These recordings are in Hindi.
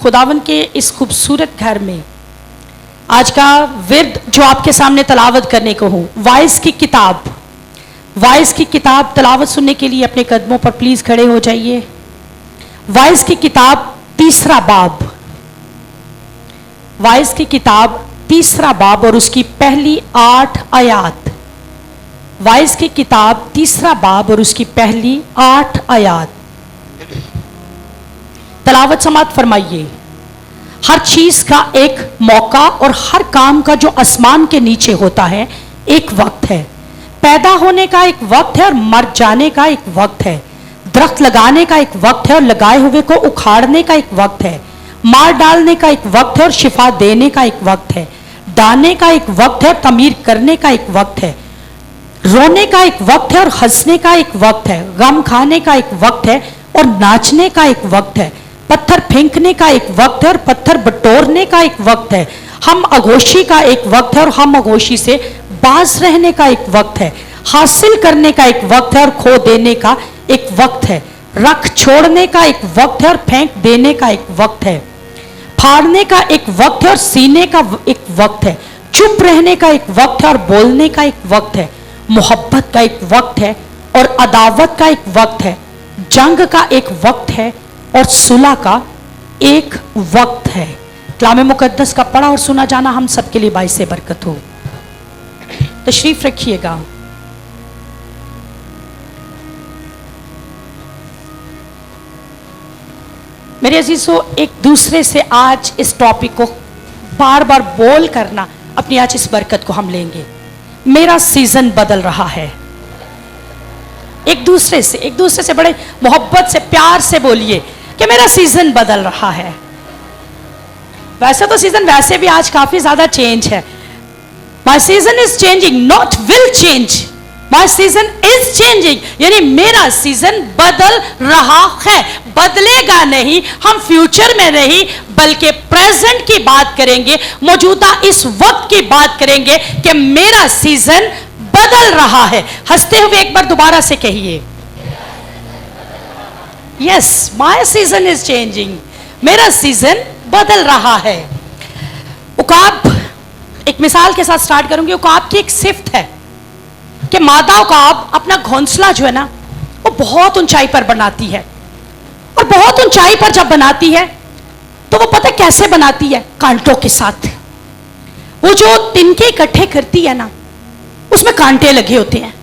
खुदावन के इस खूबसूरत घर में आज का विर्द जो आपके सामने तलावत करने को हूँ, वाइस की किताब तलावत सुनने के लिए अपने कदमों पर प्लीज खड़े हो जाइए। वाइस की किताब तीसरा बाब और उसकी पहली 8 आयात। वाइस की किताब तीसरा बाब और उसकी पहली 8 आयात तलावत समात फरमाइए। हर चीज का एक मौका और हर काम का जो आसमान के नीचे होता है एक वक्त है। पैदा होने का एक वक्त है और मर जाने का एक वक्त है। दरख्त लगाने का एक वक्त है और लगाए हुए को उखाड़ने का एक वक्त है। मार डालने का एक वक्त है और शिफा देने का एक वक्त है। डालने का एक वक्त है और तमीर करने का एक वक्त है। रोने का एक वक्त है और हंसने का एक वक्त है। गम खाने का एक वक्त है और नाचने का एक वक्त है। पत्थर फेंकने का एक वक्त है और पत्थर बटोरने का एक वक्त है। हम आगोशी का एक वक्त है और हम आगोशी से बाज रहने का एक वक्त है। हासिल करने का एक वक्त है और खो देने का एक वक्त है। रख छोड़ने का एक वक्त है और फेंक देने का एक वक्त है। फाड़ने का एक वक्त है और सीने का एक वक्त है। चुप रहने का एक वक्त है और बोलने का एक वक्त है। मोहब्बत का एक वक्त है और अदावत का एक वक्त है। जंग का एक वक्त है और सुलह का एक वक्त है। कलाम मुकद्दस का पढ़ा और सुना जाना हम सबके लिए बाइस बरकत हो। तशरीफ रखिएगा। मेरे अजीजों, एक दूसरे से आज इस टॉपिक को बार बार बोल करना अपनी आज इस बरकत को हम लेंगे। मेरा सीजन बदल रहा है। एक दूसरे से बड़े मोहब्बत से प्यार से बोलिए कि मेरा सीजन बदल रहा है। वैसे तो सीजन वैसे भी आज काफी ज्यादा चेंज है। My season is changing, not will change. My season is changing, यानी मेरा सीजन बदल रहा है। बदलेगा नहीं, हम फ्यूचर में नहीं बल्कि प्रेजेंट की बात करेंगे, मौजूदा इस वक्त की बात करेंगे कि मेरा सीजन बदल रहा है। हंसते हुए एक बार दोबारा से कहिए, yes, my season is changing. मेरा सीजन बदल रहा है। उकाब, एक मिसाल के साथ स्टार्ट करूंगी। उकाब की एक सिफ्त है कि मादा उकाब अपना घोंसला जो है ना वो बहुत ऊंचाई पर बनाती है। और बहुत ऊंचाई पर जब बनाती है तो वो पता कैसे बनाती है? कांटों के साथ। वो जो तिनके इकट्ठे करती है ना उसमें कांटे लगे होते हैं।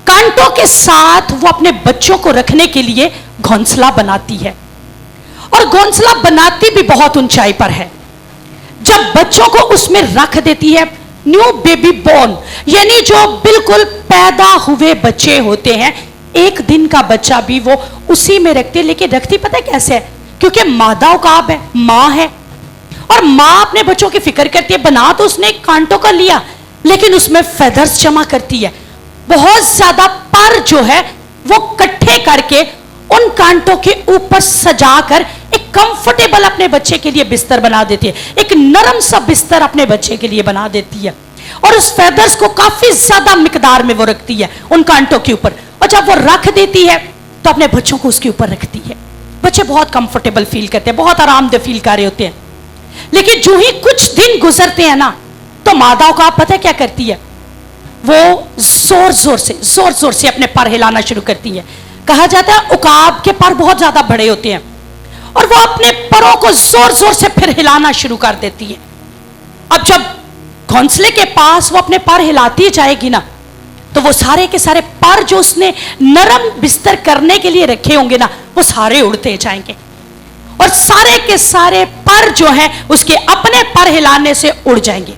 कांटों के साथ वो अपने बच्चों को रखने के लिए घोंसला बनाती है। और घोंसला बनाती भी बहुत ऊंचाई पर है। जब बच्चों को उसमें रख देती है, न्यू बेबी बोर्न, यानी जो बिल्कुल पैदा हुए बच्चे होते हैं, एक दिन का बच्चा भी वो उसी में रखती है। लेकिन रखती पता है कैसे है? क्योंकि मादा उकाब है, माँ है, और माँ अपने बच्चों की फिक्र करती है। बना तो उसने कांटों का लिया लेकिन उसमें फेदर्स जमा करती है। बहुत ज्यादा पर जो है वो इकट्ठे करके उन कांटों के ऊपर सजाकर एक कंफर्टेबल अपने बच्चे के लिए बिस्तर बना देती है। एक नरम सा बिस्तर अपने बच्चे के लिए बना देती है। और उस फेदर्स को काफी ज्यादा मिकदार में वो रखती है उन कांटों के ऊपर। और जब वो रख देती है तो अपने बच्चों को उसके ऊपर रखती है। बच्चे बहुत कंफर्टेबल फील करते हैं, बहुत आरामदेह फील कर रहे होते हैं। लेकिन जो ही कुछ दिन गुजरते हैं ना तो मादाओं का आप पता है क्या करती है? वो जोर जोर से अपने पर हिलाना शुरू करती है। कहा जाता है उकाब के पर बहुत ज्यादा बड़े होते हैं और वो अपने परों को जोर जोर से फिर हिलाना शुरू कर देती है। अब जब घोंसले के पास वो अपने पर हिलाती जाएगी ना तो वो सारे के सारे पर जो उसने नरम बिस्तर करने के लिए रखे होंगे ना वो सारे उड़ते जाएंगे। और सारे के सारे पर जो है उसके अपने पर हिलाने से उड़ जाएंगे।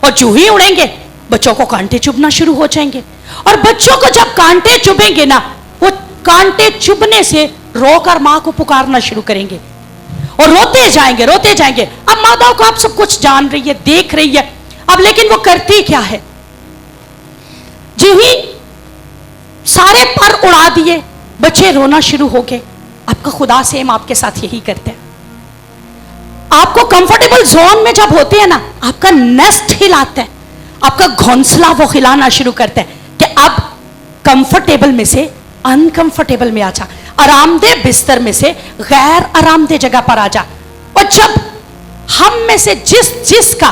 और जो ही उड़ेंगे बच्चों को कांटे चुभना शुरू हो जाएंगे। और बच्चों को जब कांटे चुभेंगे ना वो कांटे चुभने से रोकर मां को पुकारना शुरू करेंगे और रोते जाएंगे। अब माताओं को आप सब कुछ जान रही है, देख रही है। अब लेकिन वो करती क्या है? जो ही सारे पर उड़ा दिए बच्चे रोना शुरू हो गए। आपका खुदा सेम आपके साथ यही करते हैं। आपको कंफर्टेबल जोन में जब होते हैं ना आपका नेस्ट हिलाते हैं, आपका घोंसला वो हिलाना शुरू करते हैं कि अब कंफर्टेबल में से अनकंफर्टेबल में आ जा, आरामदेह बिस्तर में से गैर आरामदेह जगह पर आ जा। और जब हम में से जिसका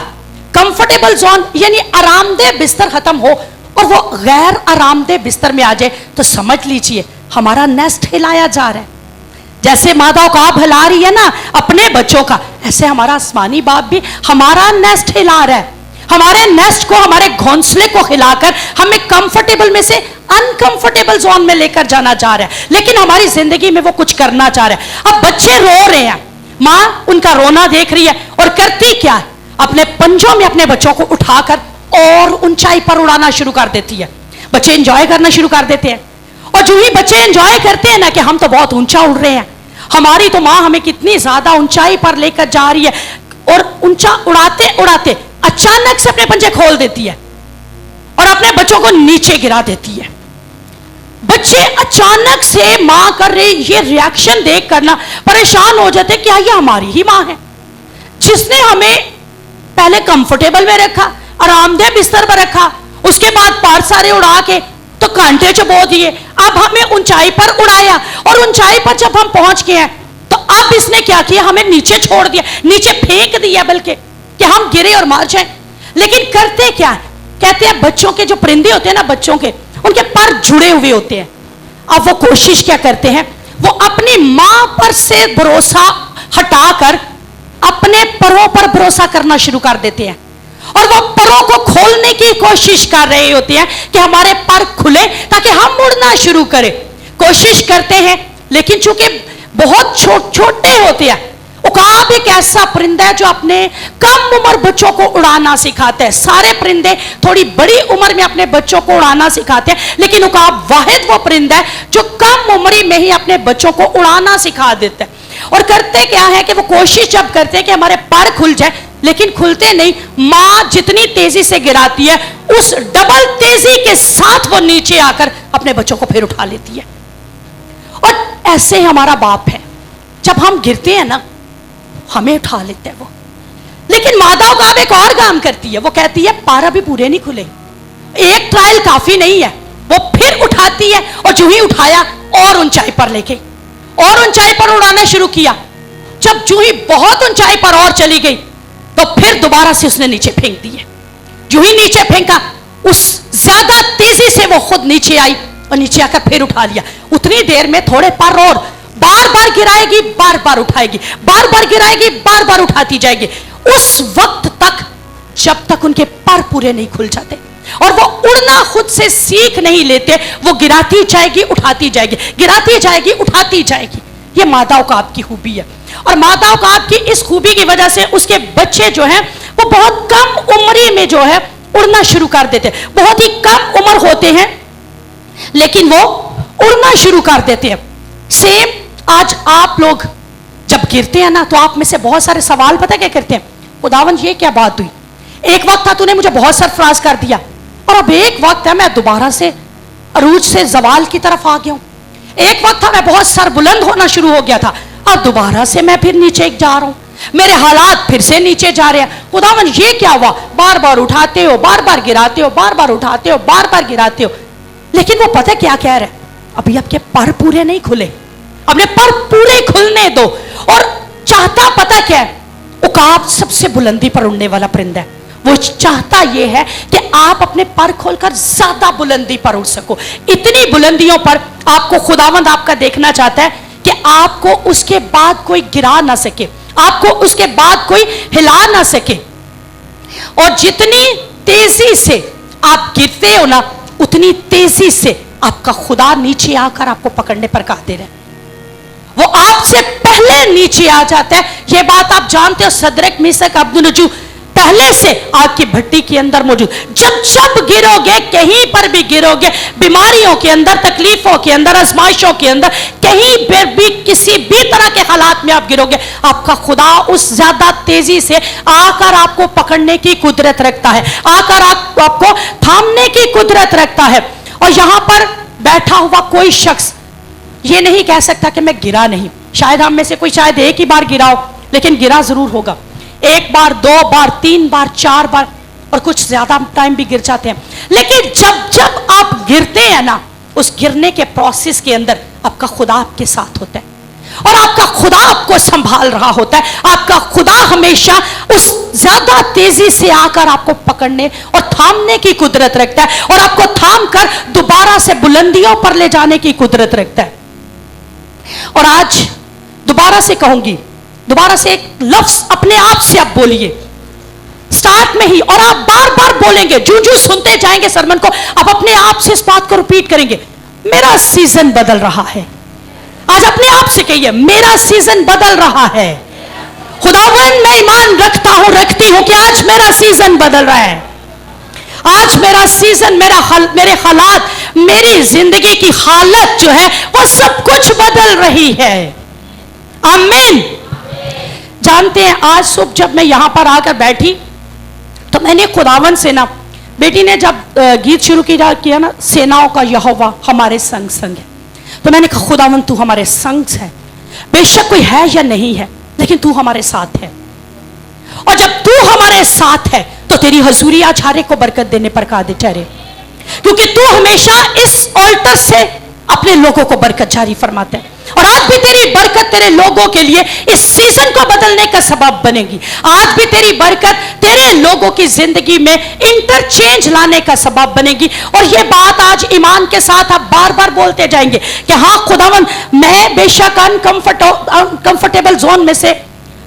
कंफर्टेबल जोन यानी आरामदेह बिस्तर खत्म हो और वो गैर आरामदेह बिस्तर में आ जाए, तो समझ लीजिए हमारा नेस्ट हिलाया जा रहा है। जैसे माता उकाब हिला रही है ना अपने बच्चों का, ऐसे हमारा आसमानी बाप भी हमारा नेस्ट हिला रहा है। हमारे नेस्ट को, हमारे घोंसले को हिलाकर हमें कंफर्टेबल में से अनकंफर्टेबल जोन में लेकर जाना चाह रहा है, लेकिन हमारी जिंदगी में वो कुछ करना चाह रहा है। अब बच्चे रो रहे हैं, मां उनका रोना देख रही है और करती क्या है, अपने पंजों में अपने बच्चों को उठाकर और ऊंचाई पर उड़ाना शुरू कर देती है। बच्चे एंजॉय करना शुरू कर देते हैं, और जो ही बच्चे एंजॉय करते हैं ना कि हम तो बहुत ऊंचा उड़ रहे हैं, हमारी तो मां हमें कितनी ज्यादा ऊंचाई पर लेकर जा रही है, और ऊंचा उड़ाते उड़ाते अचानक से अपने पंजे खोल देती है और अपने बच्चों को नीचे गिरा देती है। बच्चे अचानक से मां कर रही ये रिएक्शन देख करना परेशान हो जाते, क्या ये हमारी ही मां है जिसने हमें पहले कंफर्टेबल में रखा, आरामदेह बिस्तर पर रखा, उसके बाद पार सारे उड़ा के तो कांटे चबो दिए, अब हमें ऊंचाई पर उड़ाया, और ऊंचाई पर जब हम पहुंच गए हैं तो अब इसने क्या किया, हमें नीचे छोड़ दिया, नीचे फेंक दिया, बल्कि कि हम गिरे और मार जाएं। लेकिन करते क्या है, कहते हैं बच्चों के जो परिंदे होते हैं ना, बच्चों के उनके पर जुड़े हुए होते हैं। अब वो कोशिश क्या करते हैं, वो अपनी मां पर से भरोसा हटाकर अपने परों पर भरोसा करना शुरू कर देते हैं, और वो परों को खोलने की कोशिश कर रहे होते हैं कि हमारे पर खुले ताकि हम उड़ना शुरू करें। कोशिश करते हैं, लेकिन चूंकि बहुत छोटे होते हैं, उकाब एक ऐसा परिंदा है जो अपने कम उम्र बच्चों को उड़ाना सिखाते हैं। सारे परिंदे थोड़ी बड़ी उम्र में अपने बच्चों को उड़ाना सिखाते हैं, लेकिन उकाब वाहिद वो परिंदा है जो कम उम्र में ही अपने बच्चों को उड़ाना सिखा देता है। और करते क्या है कि वो कोशिश जब करते हैं कि हमारे पर खुल जाए, लेकिन खुलते नहीं। मां जितनी तेजी से गिराती है, उस डबल तेजी के साथ वो नीचे आकर अपने बच्चों को फिर उठा लेती है। और ऐसे हमारा बाप है, जब हम गिरते हैं ना हमें उठा लेते हैं वो। लेकिन माता उकाब एक और काम करती है, वो कहती है पार अभी पूरे नहीं खुले, एक ट्रायल काफी नहीं है। वो फिर उठाती है, और जो ही उठाया और ऊंचाई पर लेके और ऊंचाई पर उड़ाना शुरू किया। जब जो ही बहुत ऊंचाई पर और चली गई तो फिर दोबारा से उसने नीचे फेंक दिए। जो ही नीचे फेंका, उस ज्यादा तेजी से वो खुद नीचे आई और नीचे आकर फिर उठा लिया। उतनी देर में थोड़े पर और बार बार गिराएगी, बार बार उठाएगी, बार बार गिराएगी, बार बार उठाती जाएगी, उस वक्त तक जब तक उनके पर पूरे नहीं खुल जाते और वो उड़ना खुद से सीख नहीं लेते। वो गिराती जाएगी, उठाती जाएगी, गिराती जाएगी, उठाती जाएगी। ये मादा उकाब की खूबी है, और मादा उकाब की इस खूबी की वजह से उसके बच्चे जो हैं वो बहुत कम उम्र में जो है उड़ना शुरू कर देते। बहुत ही कम उम्र होते हैं लेकिन वो उड़ना शुरू कर देते हैं। सेम आज आप लोग जब गिरते हैं ना, तो आप में से बहुत सारे सवाल पता क्या करते हैं, खुदावन ये क्या बात हुई, एक वक्त था तूने मुझे बहुत सरफराज कर दिया, और अब एक वक्त है मैं दोबारा से अरूज से जवाल की तरफ आ गया हूं। एक वक्त था मैं बहुत सरबुलंद होना शुरू हो गया था, अब दोबारा से मैं फिर नीचे जा रहा हूं, मेरे हालात फिर से नीचे जा रहे हैं। खुदावन ये क्या हुआ, बार बार उठाते हो, बार बार गिराते हो, बार बार उठाते हो, बार बार गिराते हो। लेकिन वो पता क्या कह रहे, अभी आपके पर पूरे नहीं खुले, अपने पर पूरे खुलने दो। और चाहता पता क्या है, उकाब सबसे बुलंदी पर उड़ने वाला परिंदा है। वो चाहता ये है कि आप अपने पर खोलकर ज्यादा बुलंदी पर उड़ सको। इतनी बुलंदियों पर आपको खुदावंद आपका देखना चाहता है कि आपको उसके बाद कोई गिरा ना सके, आपको उसके बाद कोई हिला ना सके। और जितनी तेजी से आप गिरते हो ना, उतनी तेजी से आपका खुदा नीचे आकर आपको पकड़ने पर कादिर है। वो आपसे पहले नीचे आ जाता है। ये बात आप जानते हो, सदरक मीसक अब्दुन्नजू पहले से आग की भट्टी के अंदर मौजूद। जब जब गिरोगे, कहीं पर भी गिरोगे, बीमारियों के अंदर, तकलीफों के अंदर, आजमाइशों के अंदर, कहीं पर भी किसी भी तरह के हालात में आप गिरोगे, आपका खुदा उस ज्यादा तेजी से आकर आपको पकड़ने की कुदरत रखता है, आकर आपको थामने की कुदरत रखता है। और यहां पर बैठा हुआ कोई शख्स ये नहीं कह सकता कि मैं गिरा नहीं। शायद हम में से कोई शायद एक ही बार गिरा हो, लेकिन गिरा जरूर होगा। एक बार, दो बार, तीन बार, चार बार, और कुछ ज्यादा टाइम भी गिर जाते हैं। लेकिन जब जब आप गिरते हैं ना, उस गिरने के प्रोसेस के अंदर आपका खुदा आपके साथ होता है, और आपका खुदा आपको संभाल रहा होता है। आपका खुदा हमेशा उस ज्यादा तेजी से आकर आपको पकड़ने और थामने की कुदरत रखता है, और आपको थाम कर दोबारा से बुलंदियों पर ले जाने की कुदरत रखता है। और आज दोबारा से कहूंगी, दोबारा से एक लफ्ज अपने आप से आप बोलिए स्टार्ट में ही, और आप बार बार बोलेंगे, जो जो सुनते जाएंगे सरमन को आप अपने आप से इस बात को रिपीट करेंगे, मेरा सीजन बदल रहा है। आज अपने आप से कहिए, मेरा सीजन बदल रहा है। खुदावन मैं ईमान रखता हूं, रखती हूं कि आज मेरा सीजन बदल रहा है। आज मेरा सीजन, मेरे हालात, मेरी जिंदगी की हालत जो है वो सब कुछ बदल रही है। आमीन। जानते हैं आज सुबह जब मैं यहां पर आकर बैठी तो मैंने खुदावन से ना, बेटी ने जब गीत शुरू किया ना, सेनाओं का यहोवा हमारे संग संग है, तो मैंने कहा खुदावन तू हमारे संग है, बेशक कोई है या नहीं है लेकिन तू हमारे साथ है। और जब तू हमारे साथ है तो तेरी हजूरी आज हर एक को बरकत देने पर कादिर ठहरे, क्योंकि तू हमेशा इस ऑल्टर से अपने लोगों को बरकत जारी फरमाता है। और आज भी तेरी बरकत तेरे लोगों के लिए इस सीजन को बदलने का सबब बनेगी। आज भी तेरी बरकत तेरे लोगों की जिंदगी में इंटरचेंज लाने का सबब बनेगी। और ये बात आज ईमान के साथ आप बार बार बोलते जाएंगे कि हाँ खुदावन, मैं बेशक अनकंफर्टेबल जोन में से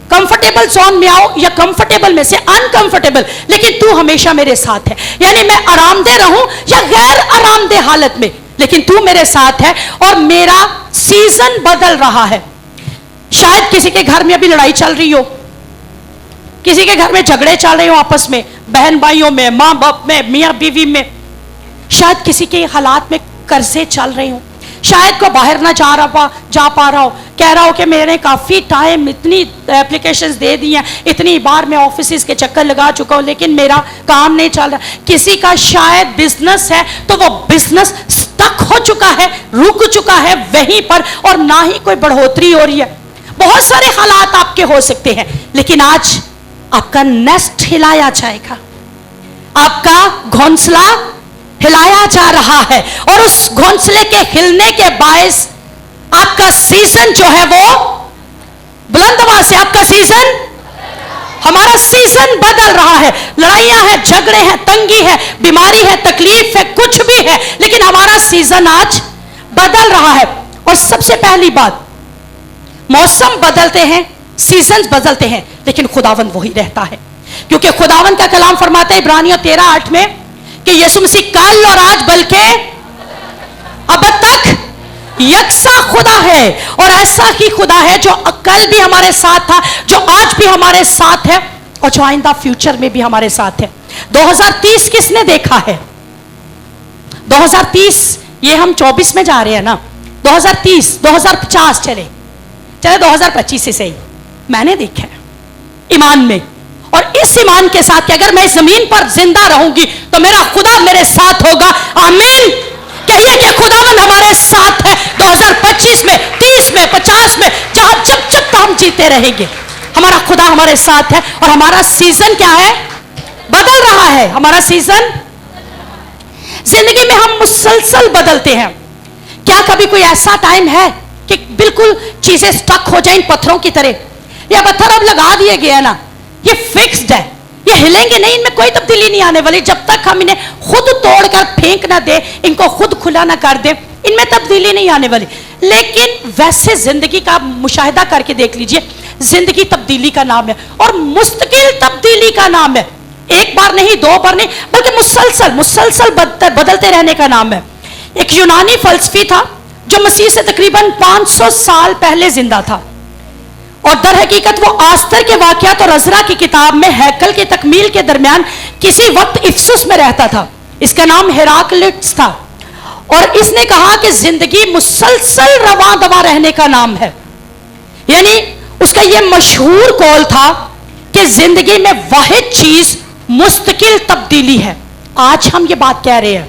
कंफर्टेबल जोन में आओ या कंफर्टेबल में से अनकंफर्टेबल, लेकिन तू हमेशा मेरे साथ है। यानी मैं आरामदेह रहूं या गैर आरामदेह हालत में, लेकिन तू मेरे साथ है और मेरा सीजन बदल रहा है। शायद किसी के घर में अभी लड़ाई चल रही हो, किसी के घर में झगड़े चल रहे हो आपस में, बहन भाइयों में, मां बाप में, मियां बीवी में। शायद किसी के हालात में कर्जे चल रहे हो, शायद को बाहर ना जा पा रहा हो, कह रहा हो कि मैंने काफ़ी टाइम इतनी एप्लीकेशंस दे दी हैं, इतनी बार मैं ऑफिस के चक्कर लगा चुका हूं लेकिन मेरा काम नहीं चल रहा। किसी का शायद बिजनेस है तो वो बिजनेस स्टक हो चुका है, रुक चुका है वहीं पर, और ना ही कोई बढ़ोतरी हो रही है। बहुत सारे हालात आपके हो सकते हैं, लेकिन आज आपका नेस्ट हिलाया जाएगा, आपका घोंसला हिलाया जा रहा है, और उस घोंसले के हिलने के बायस आपका सीजन जो है वो, बुलंद आवाज से, आपका सीजन, हमारा सीजन बदल रहा है। लड़ाइयां हैं, झगड़े हैं, तंगी है, बीमारी है, तकलीफ है, कुछ भी है, लेकिन हमारा सीजन आज बदल रहा है। और सबसे पहली बात, मौसम बदलते हैं, सीजन बदलते हैं, लेकिन खुदावन वही रहता है, क्योंकि खुदावन का कलाम फरमाता है इब्रानियों 13:8 में कि यीशु मसीह कल और आज बल्कि अब तक यकसा खुदा है। और ऐसा ही खुदा है जो कल भी हमारे साथ था, जो आज भी हमारे साथ है, और जो आइंदा फ्यूचर में भी हमारे साथ है। 2030 किसने देखा है? 2030, ये हम 24 में जा रहे हैं ना, 2030, 2050 चले 2025 से सही, मैंने देखा है ईमान में, और इस ईमान के साथ कि अगर मैं इस जमीन पर जिंदा रहूंगी तो मेरा खुदा मेरे साथ होगा। आमीन। कहिए कि खुदावन हमारे साथ है 2025 में, 30 में, 50 में, जहां जब जब हम जीते रहेंगे, हमारा खुदा हमारे साथ है। और हमारा सीजन क्या है? बदल रहा है। हमारा सीजन, जिंदगी में हम मुसलसल बदलते हैं। क्या कभी कोई ऐसा टाइम है कि बिल्कुल चीजें स्टक हो जाएं पत्थरों की तरह? या पत्थर अब लगा दिए गए ना, ये फिक्स्ड है, ये हिलेंगे नहीं, इनमें कोई तब्दीली नहीं आने वाली। जब तक हम इन्हें खुद तोड़कर फेंक ना दे, इनको खुद खुला ना कर दे, इनमें तब्दीली नहीं आने वाली। लेकिन वैसे जिंदगी का मुशाहिदा करके देख लीजिए, जिंदगी तब्दीली का नाम है, और मुस्तकिल तब्दीली का नाम है। एक बार नहीं, दो बार नहीं, बल्कि मुसलसल बदलते रहने का नाम है। एक यूनानी फलसफी था जो मसीह से तकरीबन 500 साल पहले जिंदा था, और दर हकीकत वो आस्तर के वाक़यात और अज़रा की किताब में हैकल की तकमील के दरमियान किसी वक्त इफसुस में रहता था। इसका नाम हेराक्लिटस था, और इसने कहा कि जिंदगी मुसलसल रवां दवा रहने का नाम है। यानी उसका यह मशहूर कौल था कि जिंदगी में वाहिद चीज मुस्तकिल तब्दीली है। आज हम ये बात कह रहे हैं,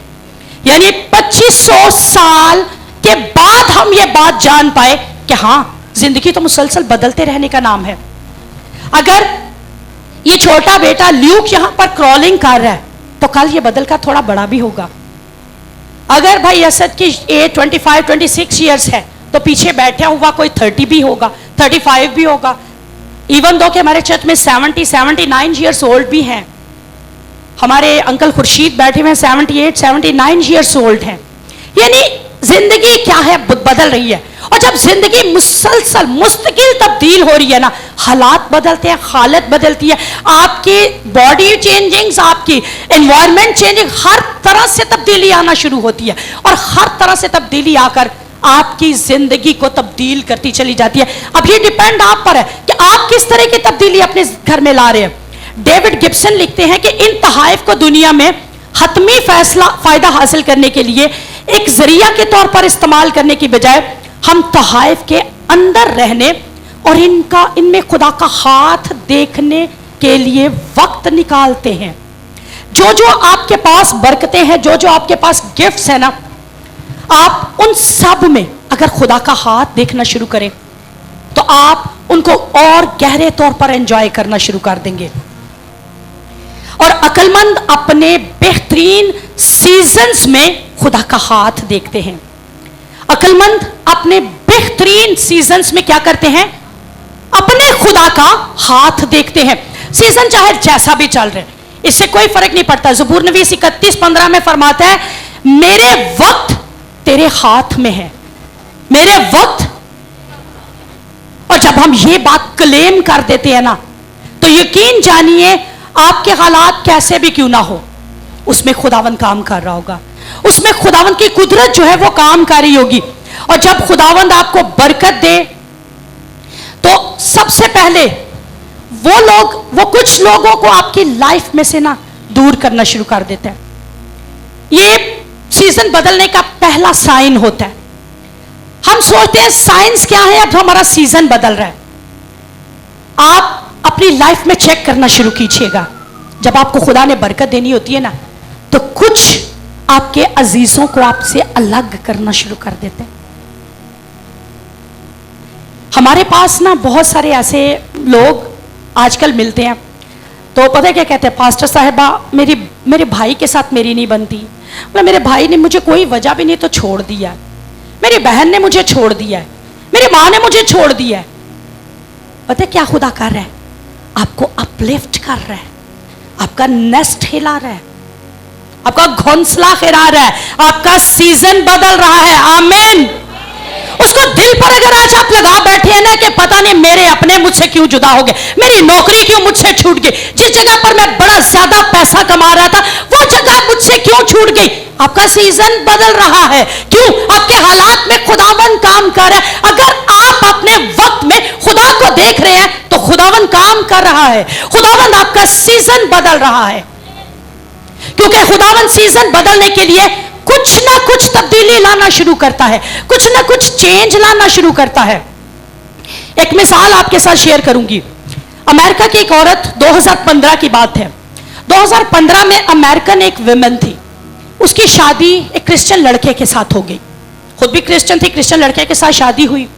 यानी 2500 साल के बाद हम ये बात जान पाए कि हाँ, जिंदगी तो मुसलसल बदलते रहने का नाम है। अगर ये छोटा बेटा ल्यूक यहां पर क्रॉलिंग कर रहा है तो कल ये बदल कर थोड़ा बड़ा भी होगा। अगर भाई असद की एज 25-26 ईयर्स है तो पीछे बैठा हुआ कोई 30 भी होगा, 35 भी होगा। इवन दो कि हमारे चर्च में 79 ईयर्स ओल्ड भी हैं। हमारे अंकल खुर्शीद बैठे हुए हैं 79 ईयर्स ओल्ड हैं। यानी जिंदगी क्या है, बदल रही है। और जब जिंदगी मुसलसल मुस्तकिल तब्दील हो रही है ना, हालात बदलते हैं, हालत बदलती है, आपकी बॉडी चेंजिंग, आपकी एनवायरनमेंट चेंजिंग, हर तरह से तब्दीली आना शुरू होती है। और हर तरह से तब्दीली आकर आपकी जिंदगी को तब्दील करती चली जाती है। अब ये डिपेंड आप पर है कि आप किस तरह की तब्दीली अपने घर में ला रहे हैं। डेविड गिब्सन लिखते हैं कि इन तहाइफ को दुनिया में हतमी फायदा हासिल करने के लिए एक जरिया के तौर पर इस्तेमाल करने की बजाय हम तहाइफ के अंदर रहने और इनमें खुदा का हाथ देखने के लिए वक्त निकालते हैं। जो जो आपके पास बरकतें हैं, जो जो आपके पास गिफ्ट्स हैं ना, आप उन सब में अगर खुदा का हाथ देखना शुरू करें तो आप उनको और गहरे तौर पर एंजॉय करना शुरू कर देंगे। और अक्लमंद अपने बेहतरीन सीजन्स में खुदा का हाथ देखते हैं। अक्लमंद अपने बेहतरीन सीजन्स में क्या करते हैं? अपने खुदा का हाथ देखते हैं। सीजन चाहे जैसा भी चल रहे, इससे कोई फर्क नहीं पड़ता। ज़बूर नवीस 31:15 में फरमाता है, मेरे वक्त तेरे हाथ में है, मेरे वक्त। और जब हम ये बात क्लेम कर देते हैं ना, तो यकीन जानिए आपके हालात कैसे भी क्यों ना हो, उसमें खुदावंद काम कर रहा होगा, उसमें खुदावंद की कुदरत जो है वो काम कर रही होगी। और जब खुदावंद आपको बरकत दे तो सबसे पहले वो कुछ लोगों को आपकी लाइफ में से ना दूर करना शुरू कर देते हैं। ये सीजन बदलने का पहला साइन होता है। हम सोचते हैं साइंस क्या है, अब हमारा सीजन बदल रहा है। आप अपनी लाइफ में चेक करना शुरू कीजिएगा। जब आपको खुदा ने बरकत देनी होती है ना, तो कुछ आपके अजीजों को आपसे अलग करना शुरू कर देते हैं। हमारे पास ना बहुत सारे ऐसे लोग आजकल मिलते हैं, तो पता है क्या कहते हैं, पास्टर साहिबा मेरे भाई के साथ मेरी नहीं बनती, मतलब मेरे भाई ने मुझे कोई वजह भी नहीं तो छोड़ दिया, मेरी बहन ने मुझे छोड़ दिया है, मेरी माँ ने मुझे छोड़ दिया है। पता है क्या खुदा कर रहा है? आपको अपलिफ्ट कर रहा है, आपका नेस्ट हिला रहा है, आपका घोंसला हिला रहा है, आपका सीजन बदल रहा है। आमीन। उसको दिल पर अगर आज आप लगा बैठे हैं ना कि पता नहीं मेरे अपने मुझसे क्यों जुदा हो गए, मेरी नौकरी क्यों मुझसे छूट गई, जिस जगह पर मैं बड़ा ज्यादा पैसा कमा रहा था वो जगह मुझसे क्यों छूट गई, आपका सीजन बदल रहा है। क्यों? आपके हालात में खुदावन काम कर रहा है। अगर आप अपने वक्त में खुदा को देख रहे हैं तो खुदावन काम कर रहा है, खुदावन आपका सीजन बदल रहा है। क्योंकि खुदावन सीजन बदलने के लिए कुछ ना कुछ तब्दीली लाना शुरू करता है, कुछ ना कुछ चेंज लाना शुरू करता है। एक मिसाल आपके साथ शेयर करूंगी। अमेरिका की एक औरत, 2015 की बात है, 2015 में अमेरिकन एक विमेन थी, उसकी शादी एक क्रिश्चियन लड़के के साथ हो गई। खुद भी क्रिश्चियन थी, क्रिश्चियन लड़के के साथ शादी हुई।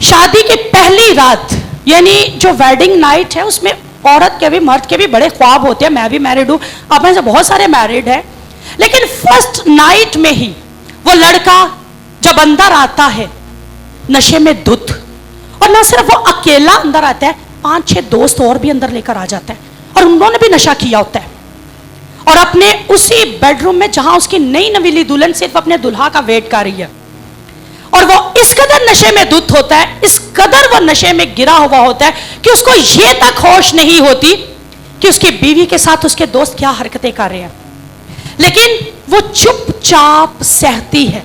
शादी की पहली रात यानी जो वेडिंग नाइट है, उसमें औरत के भी मर्द के भी बड़े ख्वाब होते हैं। मैं भी मैरिड हूं, आप में से बहुत सारे मैरिड हैं, लेकिन फर्स्ट नाइट में ही वो लड़का जब अंदर आता है नशे में धुत, और ना सिर्फ वो अकेला अंदर आता है, 5-6 दोस्त और भी अंदर लेकर आ जाता है, और उन्होंने भी नशा किया होता है। और अपने उसी बेडरूम में जहां उसकी नई नवीली दुल्हन सिर्फ अपने दुल्हा का वेट कर रही है, और वो इस कदर नशे में धुत होता है, इस कदर वो नशे में गिरा हुआ होता है कि उसको ये तक होश नहीं होती कि उसकी बीवी के साथ उसके दोस्त क्या हरकतें कर रहे हैं। लेकिन वो चुपचाप सहती है।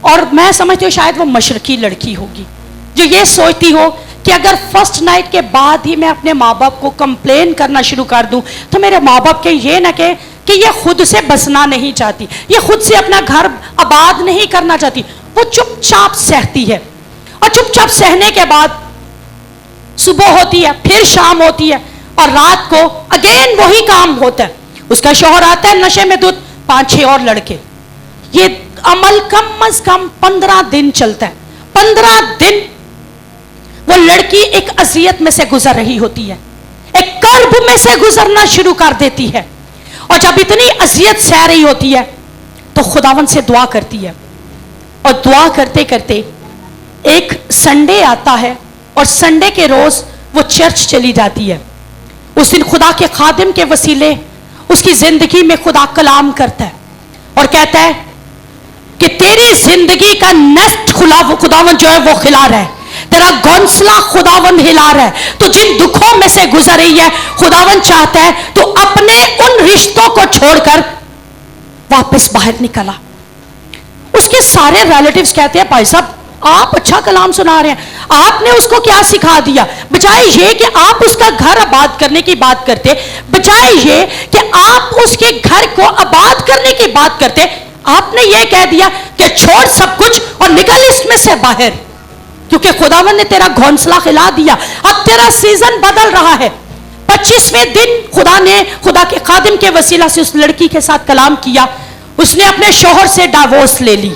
और मैं समझती हूँ शायद वो मशरकी लड़की होगी जो ये सोचती हो कि अगर फर्स्ट नाइट के बाद ही मैं अपने माँ बाप को कंप्लेन करना शुरू कर दूं तो मेरे माँ बाप के ये ना कहे कि ये खुद से बसना नहीं चाहती, ये खुद से अपना घर आबाद नहीं करना चाहती। वो चुपचाप सहती है, और चुपचाप सहने के बाद सुबह होती है, फिर शाम होती है, और रात को अगेन वही काम होता है। उसका शौहर आता है नशे में धुत, 5-6 और लड़के। ये अमल कम अज कम 15 दिन चलता है। 15 दिन वो लड़की एक अजियत में से गुजर रही होती है, एक कर्ब में से गुजरना शुरू कर देती है। और जब इतनी अजियत सह रही होती है तो खुदावन से दुआ करती है, और दुआ करते करते एक संडे आता है और संडे के रोज वो चर्च चली जाती है। उस दिन खुदा के खादिम के वसीले उसकी जिंदगी में खुदा कलाम करता है और कहता है कि तेरी जिंदगी का नेस्ट खुदावन जो है वो खिला रहा है, तेरा घोंसला खुदावन हिला रहा है। तो जिन दुखों में से गुजर रही है, खुदावन चाहता है तो अपने उन रिश्तों को छोड़कर वापस बाहर निकला। उसके सारे रिलेटिव्स कहते हैं भाई साहब आप अच्छा कलाम सुना रहे हैं, आपने उसको क्या सिखा दिया? बजाय ये कि आप उसका घर आबाद करने की बात करते, बजाय ये कि आप उसके घर को आबाद करने की बात करते, आपने ये कह दिया कि छोड़ सब कुछ और निकल इसमें से बाहर, क्योंकि खुदावन ने तेरा घोंसला खिला दिया। अब तेरा सीजन बदल रहा है। 25वें दिन खुदा ने खुदा के खादिम के वसीला से उस लड़की के साथ कलाम किया। उसने अपने शौहर से डाइवोर्स ले ली।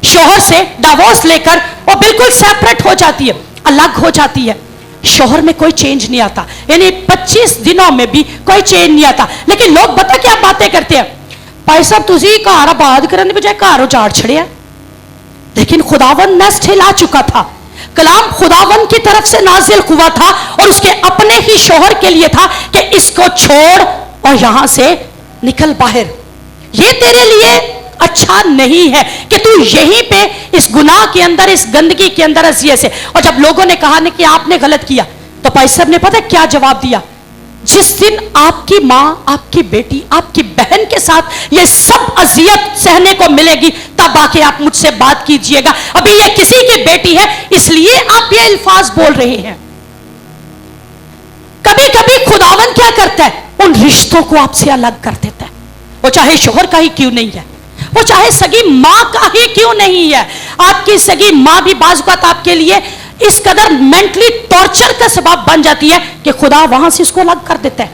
शौहर से डाइवोर्स लेकर वो बिल्कुल सेपरेट हो जाती है, अलग हो जाती है। शौहर में कोई चेंज नहीं आता, यानी 25 दिनों में भी कोई चेंज नहीं आता। लेकिन लोग पता क्या बातें करते हैं, भाई साहब तुझी घर आबाद करने के बजाय घर उजाड़ छड़िया। लेकिन खुदावन नेस्ट हिला चुका था। कलाम खुदावन की तरफ से नाजिल हुआ था और उसके अपने ही शौहर के लिए था कि इसको छोड़ और यहां से निकल बाहर। ये तेरे लिए अच्छा नहीं है कि तू यहीं पे इस गुनाह के अंदर, इस गंदगी के अंदर अजियत से। और जब लोगों ने कहा ना कि आपने गलत किया, तो भाई साहब ने पता क्या जवाब दिया? जिस दिन आपकी मां, आपकी बेटी, आपकी बहन के साथ ये सब अजियत सहने को मिलेगी, तब आके आप मुझसे बात कीजिएगा। अभी ये किसी की बेटी है, इसलिए आप ये अल्फाज बोल रहे हैं। कभी कभी खुदावन क्या करता है, उन रिश्तों को आपसे अलग कर देता है। वो चाहे शोहर का ही क्यों नहीं है, वो चाहे सगी मां का ही क्यों नहीं है। आपकी सगी मां भी बाज़ वक़्त आपके लिए इस कदर मेंटली टॉर्चर का सबब बन जाती है कि खुदा वहां से इसको अलग कर देता है।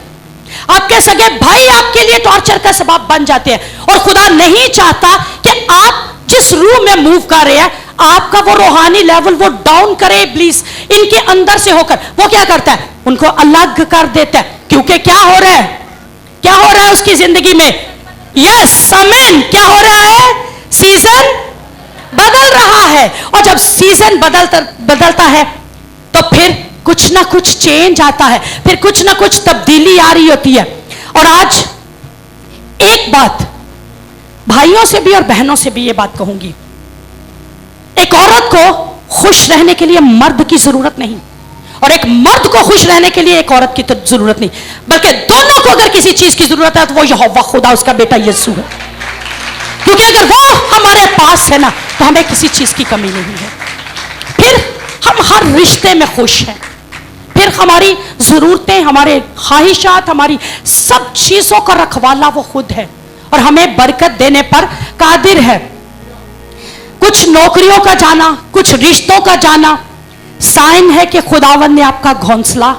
आपके सगे भाई आपके लिए टॉर्चर का सबब बन जाते हैं और खुदा नहीं चाहता कि आप जिस रूह में मूव कर रहे हैं, आपका वो रूहानी लेवल वो डाउन करे। इब्लीस इनके अंदर से होकर वो क्या करता है, उनको अलग कर देता है। क्योंकि क्या हो रहा है, क्या हो रहा है उसकी जिंदगी में? यस आमीन, क्या हो रहा है? सीजन बदल रहा है। और जब सीजन बदलता है तो फिर कुछ ना कुछ चेंज आता है, फिर कुछ ना कुछ तब्दीली आ रही होती है। और आज एक बात भाइयों से भी और बहनों से भी ये बात कहूंगी, एक औरत को खुश रहने के लिए मर्द की जरूरत नहीं और एक मर्द को खुश रहने के लिए एक औरत की तो जरूरत नहीं, बल्कि दोनों को अगर किसी चीज की जरूरत है तो वो यहोवा खुदा उसका बेटा यीशु है। क्योंकि अगर वो हमारे पास है ना तो हमें किसी चीज की कमी नहीं है। फिर हम हर रिश्ते में खुश हैं, फिर हमारी जरूरतें, हमारे ख्वाहिशात, हमारी सब चीजों का रखवाला वो खुद है और हमें बरकत देने पर कादिर है। कुछ नौकरियों का जाना, कुछ रिश्तों का जाना साइन है कि खुदावन ने आपका घोंसला,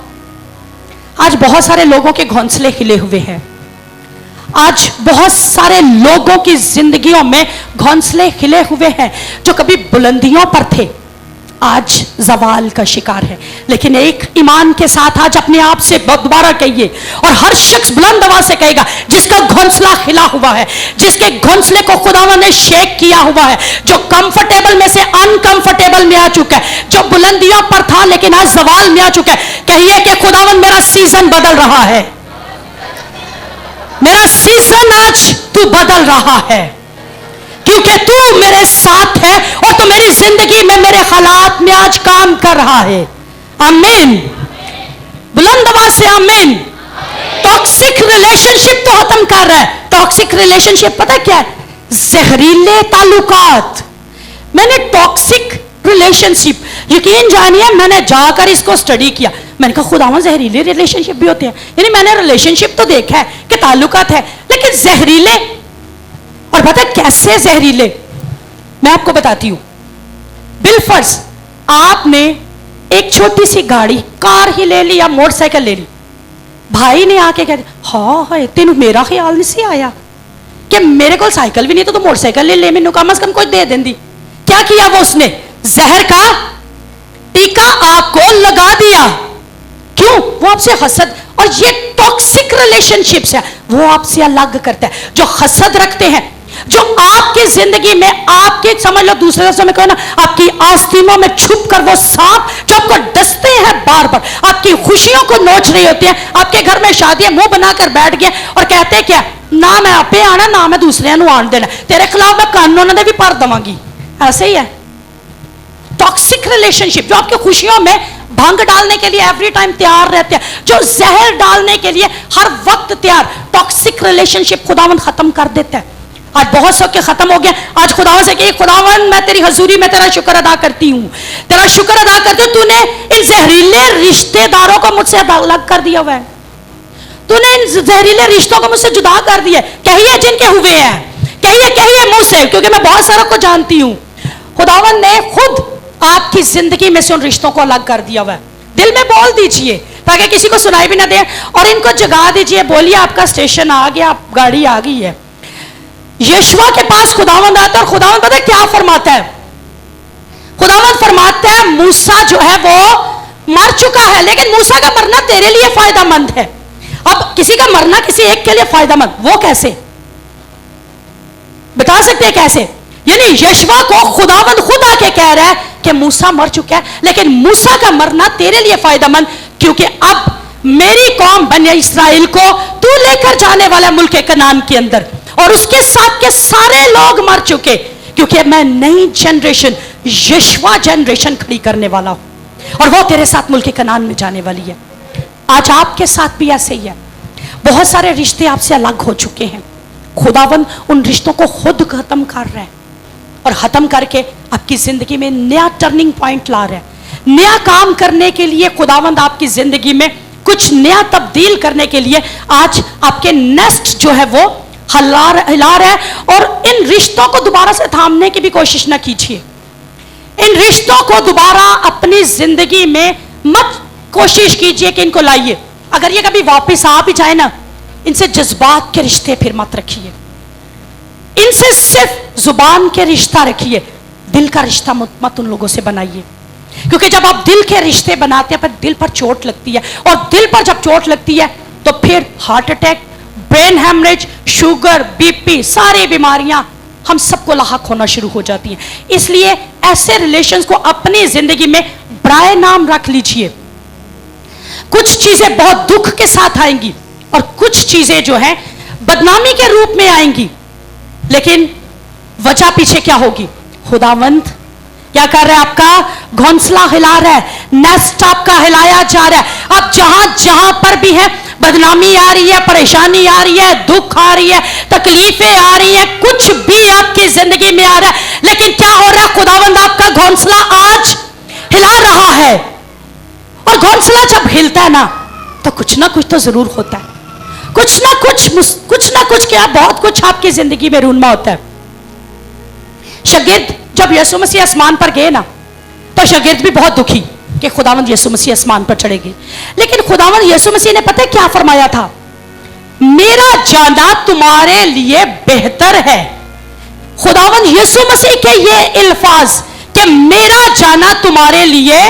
आज बहुत सारे लोगों के घोंसले खिले हुए हैं। आज बहुत सारे लोगों की जिंदगियों में घोंसले खिले हुए हैं जो कभी बुलंदियों पर थे, आज जवाल का शिकार है। लेकिन एक ईमान के साथ आज अपने आप से दोबारा कहिए और हर शख्स बुलंद आवाज से कहेगा, जिसका घोंसला खिला हुआ है, जिसके घोंसले को खुदावन ने शेक किया हुआ है, जो कंफर्टेबल में से अनकंफर्टेबल में आ चुका है, जो बुलंदियों पर था लेकिन आज जवाल में आ चुका है, कहिए कि खुदावन मेरा सीजन बदल रहा है, मेरा सीजन आज तू बदल रहा है, क्योंकि तू मेरे साथ है और तू मेरी जिंदगी में, मेरे हालात में आज काम कर रहा है। आमीन, बुलंद आवाज से आमीन। टॉक्सिक रिलेशनशिप तो खत्म कर रहा है। टॉक्सिक रिलेशनशिप पता क्या है? जहरीले ताल्लुकात। मैंने टॉक्सिक रिलेशनशिप, यकीन जानिए, मैंने जाकर इसको स्टडी किया। मैंने कहा खुदावन जहरीले रिलेशनशिप भी होते हैं, यानी मैंने रिलेशनशिप तो देखा है कि ताल्लुकात है, लेकिन जहरीले, और पता कैसे जहरीले, मैं आपको बताती हूं। बिलफर्ज आपने एक छोटी सी गाड़ी, कार ही ले ली या मोटरसाइकिल ले ली, भाई ने आके कह दिया हाँ है तेन मेरा ख्याल नहीं सी आया कि मेरे को साइकिल भी नहीं तो मोटरसाइकिल ले ले, मैंने कम से कम कोई दे देंदी। क्या किया वो, उसने जहर का टीका आपको लगा दिया। क्यों? वो आपसे हसद, और ये टॉक्सिक रिलेशनशिप्स है, वो आपसे अलग करता है। जो हसद रखते हैं, जो आपकी जिंदगी में, आपके समझ लो दूसरे लफ्ज़ों में कहो ना, आपकी आस्तीनों में छुप कर वो सांप जो आपको डसते हैं बार बार, आपकी खुशियों को नोच रही होती है। आपके घर में शादी है, मुंह बनाकर बैठ गया और कहते हैं क्या, ना मैं आपे आना ना मैं दूसरे आन देना, तेरे खिलाफ मैं कानून भी भर देवांगी। ऐसे ही है टॉक्सिक रिलेशनशिप, जो आपकी खुशियों में भंग डालने के लिए एवरी टाइम तैयार रहते हैं, जो जहर डालने के लिए हर वक्त तैयार। टॉक्सिक रिलेशनशिप खुदावन खत्म कर देता है। आज बहुत सब के खत्म हो गया। आज खुदावन से कहिए, खुदावन मैं तेरी हजूरी में तेरा शुक्र अदा करती हूँ, तेरा शुक्र अदा करती हूँ, तूने इन जहरीले रिश्तेदारों को मुझसे अलग कर दिया हुआ है, तूने इन जहरीले रिश्तों को मुझसे जुदा कर दिया। कहिए जिनके हुए हैं, कहिए मुंह से, क्योंकि मैं बहुत सारों को जानती हूँ। खुदावन ने खुद आपकी जिंदगी में से उन रिश्तों को अलग कर दिया हुआ है। दिल में बोल दीजिए ताकि किसी को सुनाई भी ना दे, और इनको जगा दीजिए। बोलिए आपका स्टेशन आ गया, आप गाड़ी आ गई है। यीशुआ के पास खुदावंद आता है और खुदावंद पता है क्या फरमाता है? खुदावंद फरमाता है मूसा जो है वो मर चुका है, लेकिन मूसा का मरना तेरे लिए फायदेमंद है। अब किसी का मरना किसी एक के लिए फायदेमंद, वो कैसे बता सकते हैं? कैसे? यानी यीशुआ को खुदावंद खुद आके कह रहा है कि मूसा मर चुका है, लेकिन मूसा का मरना तेरे लिए फायदेमंद, क्योंकि अब मेरी कौम बने इस्राएल को तू लेकर जाने वाला मुल्क कनान के अंदर, और उसके साथ के सारे लोग मर चुके, क्योंकि मैं नई जनरेशन यीशुआ जनरेशन खड़ी करने वाला हूं, और वो तेरे साथ मुल्क कनान में जाने वाली है। आज आपके साथ भी ऐसे ही है। बहुत सारे रिश्ते आपसे अलग हो चुके हैं। खुदावन उन रिश्तों को खुद खत्म कर रहा है, और खत्म करके आपकी जिंदगी में नया टर्निंग पॉइंट ला रहा है। नया काम करने के लिए खुदावंद आपकी जिंदगी में कुछ नया तब्दील करने के लिए आज आपके नेस्ट जो है वो हिला रहा है। और इन रिश्तों को दोबारा से थामने की भी कोशिश ना कीजिए। इन रिश्तों को दोबारा अपनी जिंदगी में मत कोशिश कीजिए कि इनको लाइए। अगर ये कभी वापस आ भी जाए ना, इनसे जज्बात के रिश्ते फिर मत रखिए, इनसे सिर्फ जुबान के रिश्ता रखिए, दिल का रिश्ता मत उन लोगों से बनाइए। क्योंकि जब आप दिल के रिश्ते बनाते हैं फिर दिल पर चोट लगती है, और दिल पर जब चोट लगती है तो फिर heart attack, brain haemorrhage, sugar, BP, सारी बीमारियां हम सबको लाहक होना शुरू हो जाती हैं। इसलिए ऐसे रिलेशंस को अपनी जिंदगी में बराए नाम रख लीजिए। कुछ चीजें बहुत दुख के साथ आएंगी और कुछ चीजें जो है बदनामी के रूप में आएंगी, लेकिन वजह पीछे क्या होगी? खुदावंद क्या कर रहा है? आपका घोंसला हिला रहा है, नेस्ट आपका हिलाया जा रहा है। अब जहां जहां पर भी है बदनामी आ रही है, परेशानी आ रही है, दुख आ रही है, तकलीफें आ रही है, कुछ भी आपकी जिंदगी में आ रहा है, लेकिन क्या हो रहा है? खुदावंद आपका घोंसला आज हिला रहा है। और घोंसला जब हिलता है ना तो कुछ ना कुछ तो जरूर होता है, कुछ ना कुछ क्या, बहुत कुछ आपकी जिंदगी में रूनमा होता है। शागिर्द जब यीशु मसीह आसमान पर गए ना, तो शागिर्द भी बहुत दुखी कि खुदावंद यीशु मसीह आसमान पर चढ़ेंगे, लेकिन खुदावंद यीशु मसीह ने पता है क्या फरमाया था? मेरा जाना तुम्हारे लिए बेहतर है। खुदावंद यीशु मसीह के ये अल्फाज कि मेरा जाना तुम्हारे लिए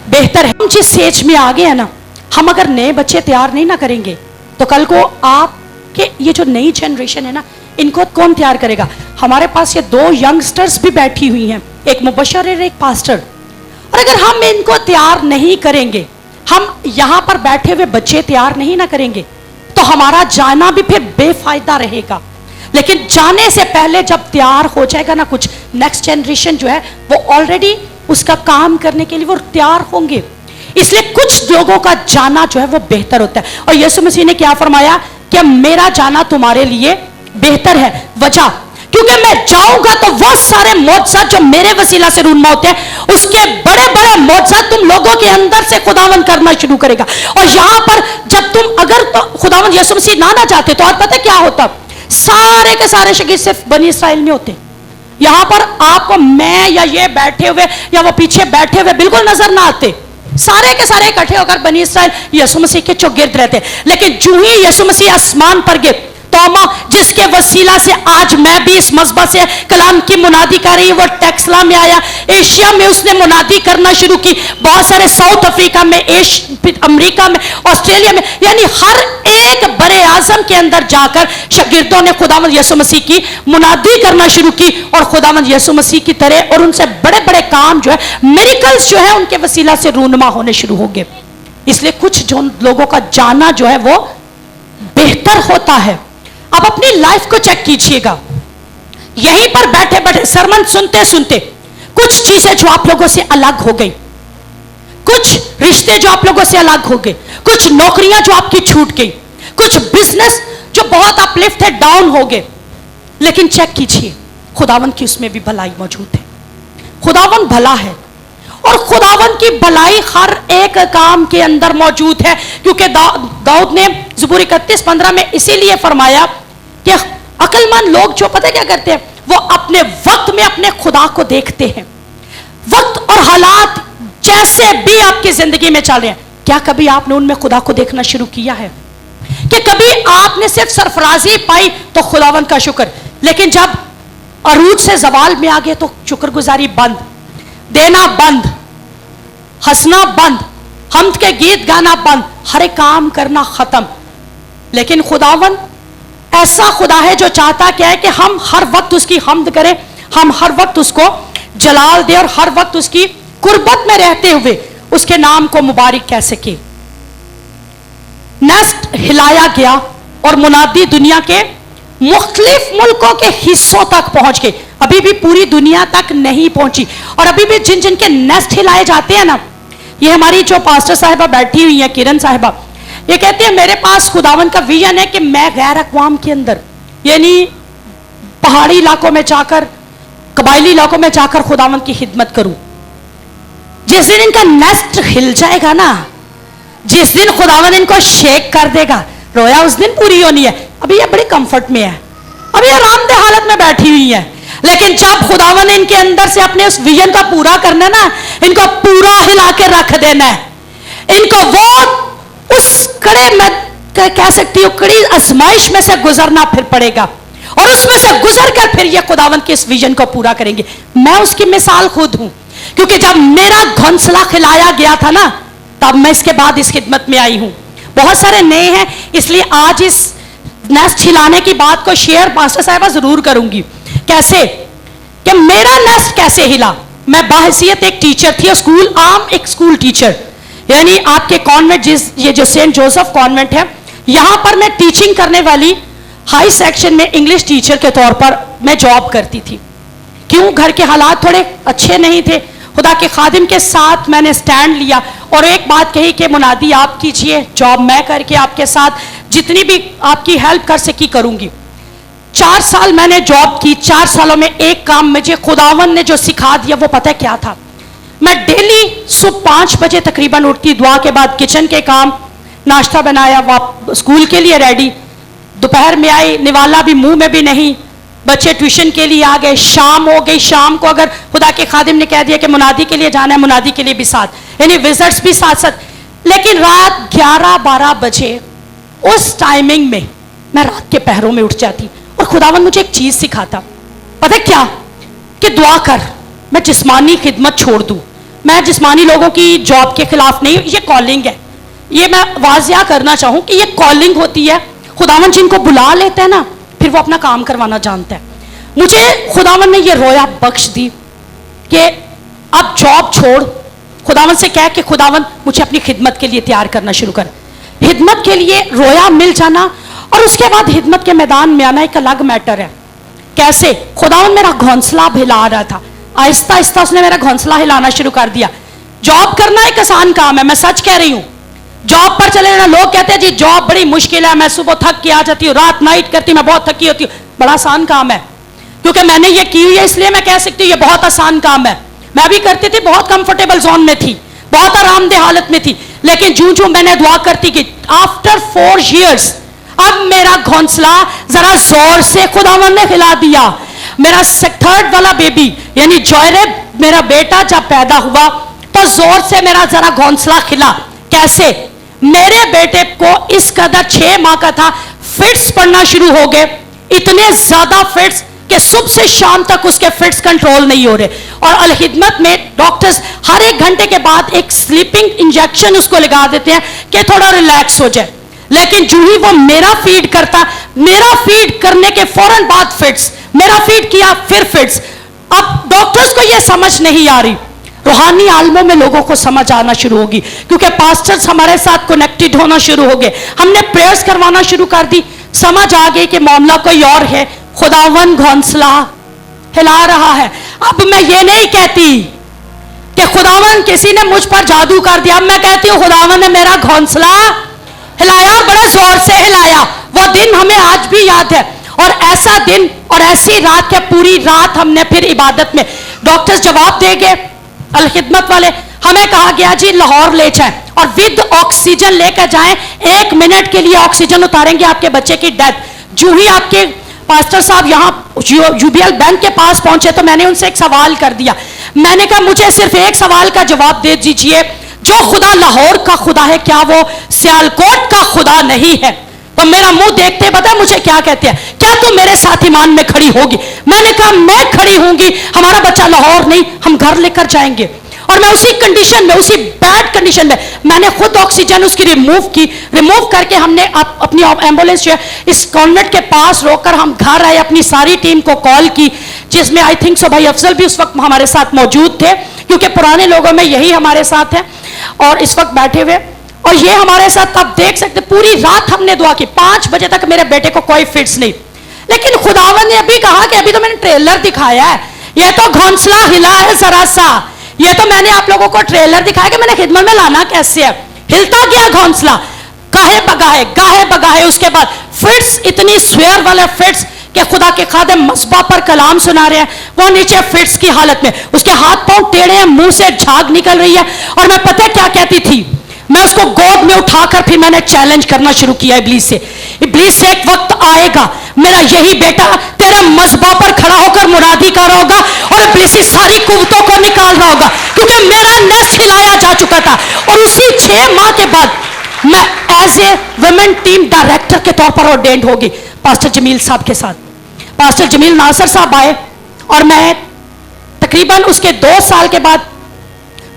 बेहतर है। हम जिस स्टेज में आ गए हैं ना, हम अगर नए बच्चे तैयार नहीं ना करेंगे तो कल को आपके ये जो नई जनरेशन है ना, इनको कौन तैयार करेगा? हमारे पास ये दो यंगस्टर्स भी बैठी हुई हैं, एक मुबशर और एक पास्टर, और अगर हम इनको तैयार नहीं करेंगे, हम यहां पर बैठे हुए बच्चे तैयार नहीं ना करेंगे, तो हमारा जाना भी फिर बेफायदा रहेगा। लेकिन जाने से पहले जब तैयार हो जाएगा ना कुछ, नेक्स्ट जनरेशन जो है वो ऑलरेडी उसका काम करने के लिए वो तैयार होंगे। इसलिए कुछ लोगों का जाना जो है वो बेहतर होता है। और यीशु मसीह ने क्या फरमाया कि मेरा जाना तुम्हारे लिए बेहतर है। वजह, क्योंकि मैं जाऊंगा तो वो सारे मौजज़ात जो मेरे वसीला से रूनमा होते हैं, उसके बड़े बड़े मौजज़ात तुम लोगों के अंदर से खुदावन करना शुरू करेगा। और यहां पर जब तुम अगर तो खुदावन यीशु मसीह ना जाते तो और पता क्या होता? सारे के सारे शागिर्द सिर्फ बनी इस्राएल में होते। यहां पर आपको मैं या ये बैठे हुए या वो पीछे बैठे हुए बिल्कुल नजर ना आते, सारे के सारे इकट्ठे होकर बनी इस्राएल यीशु मसीह के चौगिर्द रहते। लेकिन जो ही यीशु मसीह आसमान पर गए तोमा, जिसके वसीला से आज मैं भी इस मस्बा से कलाम की मुनादी कर रही हूँ, वो टेक्सला में आया। एशिया में उसने मुनादी करना शुरू की, बहुत सारे साउथ अफ्रीका में, अमेरिका में, ऑस्ट्रेलिया में, यानी हर एक बड़े आजम के अंदर जाकर शागिर्दों ने खुदावंद यीशु मसीह की मुनादी करना शुरू की और खुदावंद यीशु मसीह की तरह और उनसे बड़े बड़े काम जो है, मिरेकल्स जो है, उनके वसीला से रूनुमा होने शुरू हो गए। इसलिए कुछ जो लोगों का जाना जो है वो बेहतर होता है। अब अपनी लाइफ को चेक कीजिएगा, यहीं पर बैठे बैठे सरमन सुनते सुनते कुछ चीजें जो आप लोगों से अलग हो गई, कुछ रिश्ते जो आप लोगों से अलग हो गए, कुछ नौकरियां जो आपकी छूट गई, कुछ बिजनेस जो बहुत अपलिफ्ट है डाउन हो गए, लेकिन चेक कीजिए खुदावन की उसमें भी भलाई मौजूद है। खुदावन भला है और खुदावन की भलाई हर एक काम के अंदर मौजूद है, क्योंकि दाऊद ने ज़बूर 31:15 में इसीलिए फरमाया कि अक्लमंद लोग जो पता क्या करते हैं, वो अपने वक्त में अपने खुदा को देखते हैं। वक्त और हालात जैसे भी आपकी जिंदगी में चल रहे हैं, क्या कभी आपने उनमें खुदा को देखना शुरू किया है? कि कभी आपने सिर्फ सरफराजी पाई तो खुदावन का शुक्र, लेकिन जब अरूज से जवाल में आ गए तो शुक्रगुजारी बंद, देना बंद, हंसना बंद, हमद के गीत गाना बंद, हर एक काम करना खत्म। लेकिन खुदावन ऐसा खुदा है जो चाहता क्या है कि हम हर वक्त उसकी हमद करें, हम हर वक्त उसको जलाल दे और हर वक्त उसकी कुर्बत में रहते हुए उसके नाम को मुबारक कह सके। नेस्ट हिलाया गया और मुनादी दुनिया के मुख्तलिफ मुल्कों के हिस्सों तक पहुंच गए, अभी भी पूरी दुनिया तक नहीं पहुंची। और अभी भी जिन जिन के नेस्ट हिलाए जाते हैं ना, ये हमारी जो पास्टर साहिबा बैठी हुई है, किरण साहिबा, ये कहते हैं मेरे पास खुदावन का विजन है कि मैं गैर अक़वाम के अंदर, यानी पहाड़ी इलाकों में जाकर, कबायली इलाकों में जाकर खुदावन की खिदमत करूं। जिस दिन इनका नेस्ट हिल जाएगा ना, जिस दिन खुदावन इनको शेक कर देगा, रोया उस दिन पूरी होनी है। अभी ये बड़ी कंफर्ट में है, अभी आरामदेह हालत में बैठी हुई है, लेकिन जब खुदावन इनके अंदर से अपने उस विजन का पूरा करना ना, इनको पूरा हिला के रख देना है। इनको वो उस कड़े में कह सकती हूँ कड़ी आजमाइश में से गुजरना फिर पड़ेगा और उसमें से गुजर कर फिर ये खुदावन के इस विजन को पूरा करेंगे। मैं उसकी मिसाल खुद हूं, क्योंकि जब मेरा घोंसला खिलाया गया था ना, तब मैं इसके बाद इस खिदमत में आई हूं। बहुत सारे नए हैं, इसलिए आज इस नेस्ट हिलाने की बात को शेयर मास्टर साहिबा जरूर करूंगी। कैसे कि मेरा नेस्ट कैसे हिला। मैं बाहसियत एक टीचर थी, स्कूल आम एक स्कूल टीचर, यानी आपके कॉन्वेंट, ये जो सेंट जोसेफ कॉन्वेंट है, यहां पर मैं टीचिंग करने वाली हाई सेक्शन में इंग्लिश टीचर के तौर पर मैं जॉब करती थी। क्यों? घर के हालात थोड़े अच्छे नहीं थे। खुदा के खादिम के साथ मैंने स्टैंड लिया और एक बात कही कि मुनादी आप कीजिए, जॉब मैं करके आपके साथ जितनी भी आपकी हेल्प कर सकी करूंगी। 4 साल मैंने जॉब की। 4 सालों में एक काम मुझे खुदावन ने जो सिखा दिया वो पता है क्या था? मैं डेली सुबह 5 बजे तकरीबन उठती, दुआ के बाद किचन के काम, नाश्ता बनाया, स्कूल के लिए रेडी, दोपहर में आई, निवाला भी मुंह में भी नहीं, बच्चे ट्यूशन के लिए आ गए, शाम हो गई। शाम को अगर खुदा के खादिम ने कह दिया कि मुनादी के लिए जाना है, मुनादी के लिए भी साथ, यानी विजिट्स भी साथ साथ। लेकिन रात 11-12 बजे उस टाइमिंग में मैं रात के पहरों में उठ जाती और खुदावन मुझे एक चीज सिखाता, पता है क्या? कि दुआ कर, मैं जिस्मानी खिदमत छोड़ दूं। मैं जिस्मानी लोगों की जॉब के खिलाफ नहीं, ये कॉलिंग है। ये मैं वाजिया करना चाहूं कि ये कॉलिंग होती है। खुदावन जिनको बुला लेते हैं ना, फिर वो अपना काम करवाना जानता है। मुझे खुदावन ने ये रोया बख्श दी कि अब जॉब छोड़, खुदावन से कह कि खुदावन मुझे अपनी खिदमत के लिए तैयार करना शुरू कर। खिदमत के लिए रोया मिल जाना और उसके बाद खिदमत के मैदान में आना एक अलग मैटर है। कैसे? खुदावन मेरा घोंसला हिला रहा था, आहिस्ता आहिस्ता उसने मेरा घोंसला हिलाना शुरू कर दिया। जॉब करना एक आसान काम है, मैं सच कह रही हूं। जॉब पर चले जाना, लोग कहते हैं जी जॉब बड़ी मुश्किल है, मैं सुबह थक के आ जाती हूँ, रात नाइट करती हूँ, मैं बहुत थकी होती हूँ। बड़ा आसान काम है, क्योंकि मैंने ये की हुई है, इसलिए मैं कह सकती हूँ ये बहुत आसान काम है। मैं भी करती थी, बहुत कंफर्टेबल जोन में थी, बहुत आरामदेह हालत में थी। लेकिन जूं जूं मैंने दुआ करती कि आफ्टर 4 years अब मेरा घोंसला जरा जोर से खुदावन ने हिला दिया। मेरा 3rd वाला बेबी यानी जॉयरेब, मेरा बेटा जब पैदा हुआ तो जोर से मेरा जरा घोंसला खिला। कैसे? मेरे बेटे को इस कदर 6 माह का था, फिट्स पड़ना शुरू हो गए, इतने ज्यादा फिट्स कि सुबह से शाम तक उसके फिट्स कंट्रोल नहीं हो रहे। और अल खिदमत में डॉक्टर्स हर 1 घंटे के बाद एक स्लीपिंग इंजेक्शन उसको लगा देते हैं कि थोड़ा रिलैक्स हो जाए। लेकिन जो ही वो मेरा फीड करता, मेरा फीड करने के फौरन बाद फिट्स, मेरा फीड किया फिर फिट्स। अब डॉक्टर्स को यह समझ नहीं आ रही, रूहानी आलमों में लोगों को समझ आना शुरू होगी, क्योंकि पास्टर्स हमारे साथ कनेक्टेड होना शुरू हो गए। हमने प्रेयर्स करवाना शुरू कर दी, समझ आ गई कि मामला कोई और है, खुदावन घोंसला हिला रहा है। अब मैं ये नहीं कहती कि खुदावन किसी ने मुझ पर जादू कर दिया, मैं कहती हूँ खुदावन ने मेरा घोंसला हिलाया, बड़े जोर से हिलाया। वो दिन हमें आज भी याद है। और ऐसा दिन और ऐसी रात के पूरी रात हमने फिर इबादत में, डॉक्टर्स जवाब देंगे, अल खिदमत वाले हमें कहा गया जी लाहौर ले जाएं और विद ऑक्सीजन लेकर जाएं, 1 मिनट के लिए ऑक्सीजन उतारेंगे, आपके बच्चे की डेथ। जो ही आपके पास्टर साहब यहाँ यूबीएल बैंक के पास पहुंचे तो मैंने उनसे एक सवाल कर दिया। मैंने कहा मुझे सिर्फ एक सवाल का जवाब दे दीजिए, जो खुदा लाहौर का खुदा है क्या वो सियालकोट का खुदा नहीं है? तो मेरा मुंह देखते पता है मुझे क्या कहते हैं, क्या तू मेरे साथ ईमान में खड़ी होगी? मैंने कहा मैं खड़ी होंगी, हमारा बच्चा लाहौर नहीं, हम घर लेकर जाएंगे। और मैं उसी कंडीशन में, उसी बैड कंडीशन में मैंने खुद ऑक्सीजन उसकी रिमूव की। रिमूव करके हमने अपनी एम्बुलेंस जो है इस कॉन्वेंट के पास रोककर हम घर आए, अपनी सारी टीम को कॉल की, जिसमें आई थिंक सो भाई अफजल भी उस वक्त हमारे साथ मौजूद थे, क्योंकि पुराने लोगों में यही हमारे साथ है और इस वक्त बैठे हुए। और ये हमारे साथ आप देख सकते, पूरी रात हमने दुआ की, 5 बजे तक मेरे बेटे को कोई फिट्स नहीं। लेकिन खुदावन ने अभी कहा कि अभी तो मैंने ट्रेलर दिखाया है, ये तो घोंसला हिला है जरा सा, ये तो मैंने आप लोगों को ट्रेलर दिखाया कि मैंने खिदमत में लाना कैसे है, हिलता क्या घोंसला, गाहे बगाहे। उसके बाद फिट्स, इतनी स्वेयर वाले फिट्स कि खुदा के खादिम मस्बा पर कलाम सुना रहे हैं, वो नीचे फिट्स की हालत में, उसके हाथ पांव टेढ़े हैं, मुंह से झाग निकल रही है। और मैं पता क्या कहती थी, मैं उसको गोद में उठाकर फिर मैंने चैलेंज करना शुरू किया इब्लीस से, एक वक्त आएगा मेरा यही बेटा तेरे मस्बा पर खड़ा होकर मुनादी कर रहा होगा और इब्लीस की सारी कुव्वतों को निकाल रहा होगा, क्योंकि मेरा नेस्ट हिलाया जा चुका था। और उसी 6 माह के बाद मैं as a women team director के तौर पर ऑर्डेंड होगी पास्टर जमील साहब के साथ। पास्टर जमील नासर साहब आए और मैं तकरीबन उसके 2 साल के बाद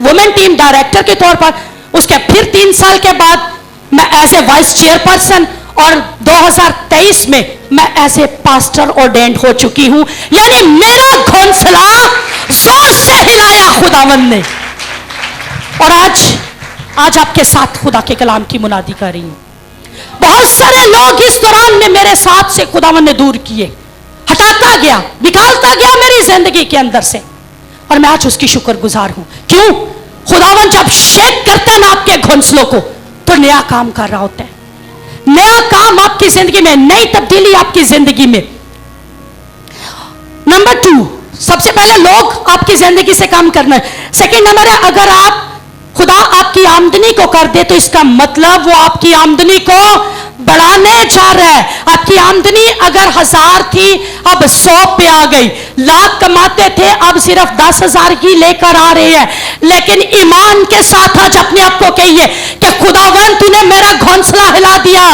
वुमेन टीम डायरेक्टर के तौर पर, उसके फिर 3 साल के बाद मैं एज ए वाइस चेयरपर्सन, और 2023 में मैं एज ए पास्टर ऑर्डेंड हो चुकी हूं। यानी मेरा घोंसला जोर से हिलाया खुदावन ने। और आज आपके साथ खुदा के कलाम की मुनादी कर रही हूं। बहुत सारे लोग इस दौरान में मेरे साथ से खुदावन ने दूर किए, हटाता गया, निकालता गया मेरी जिंदगी के अंदर से, और मैं आज उसकी शुक्रगुजार हूं। क्यों? खुदावन जब शेक करता है ना आपके घोंसलों को, तो नया काम कर रहा होता है, नया काम आपकी जिंदगी में, नई तब्दीली आपकी जिंदगी में। नंबर 2, सबसे पहले लोग आपकी जिंदगी से काम करना है। सेकंड नंबर है, अगर आप खुदा आपकी आमदनी को कर दे तो इसका मतलब वो आपकी आमदनी को बढ़ाने जा रहा है। आपकी आमदनी अगर 1000 थी अब 100 पे आ गई, लाख कमाते थे अब सिर्फ 10,000 ही लेकर आ रहे हैं। लेकिन ईमान के साथ आज अपने आप को कहिए कि खुदावन तूने मेरा घोंसला हिला दिया।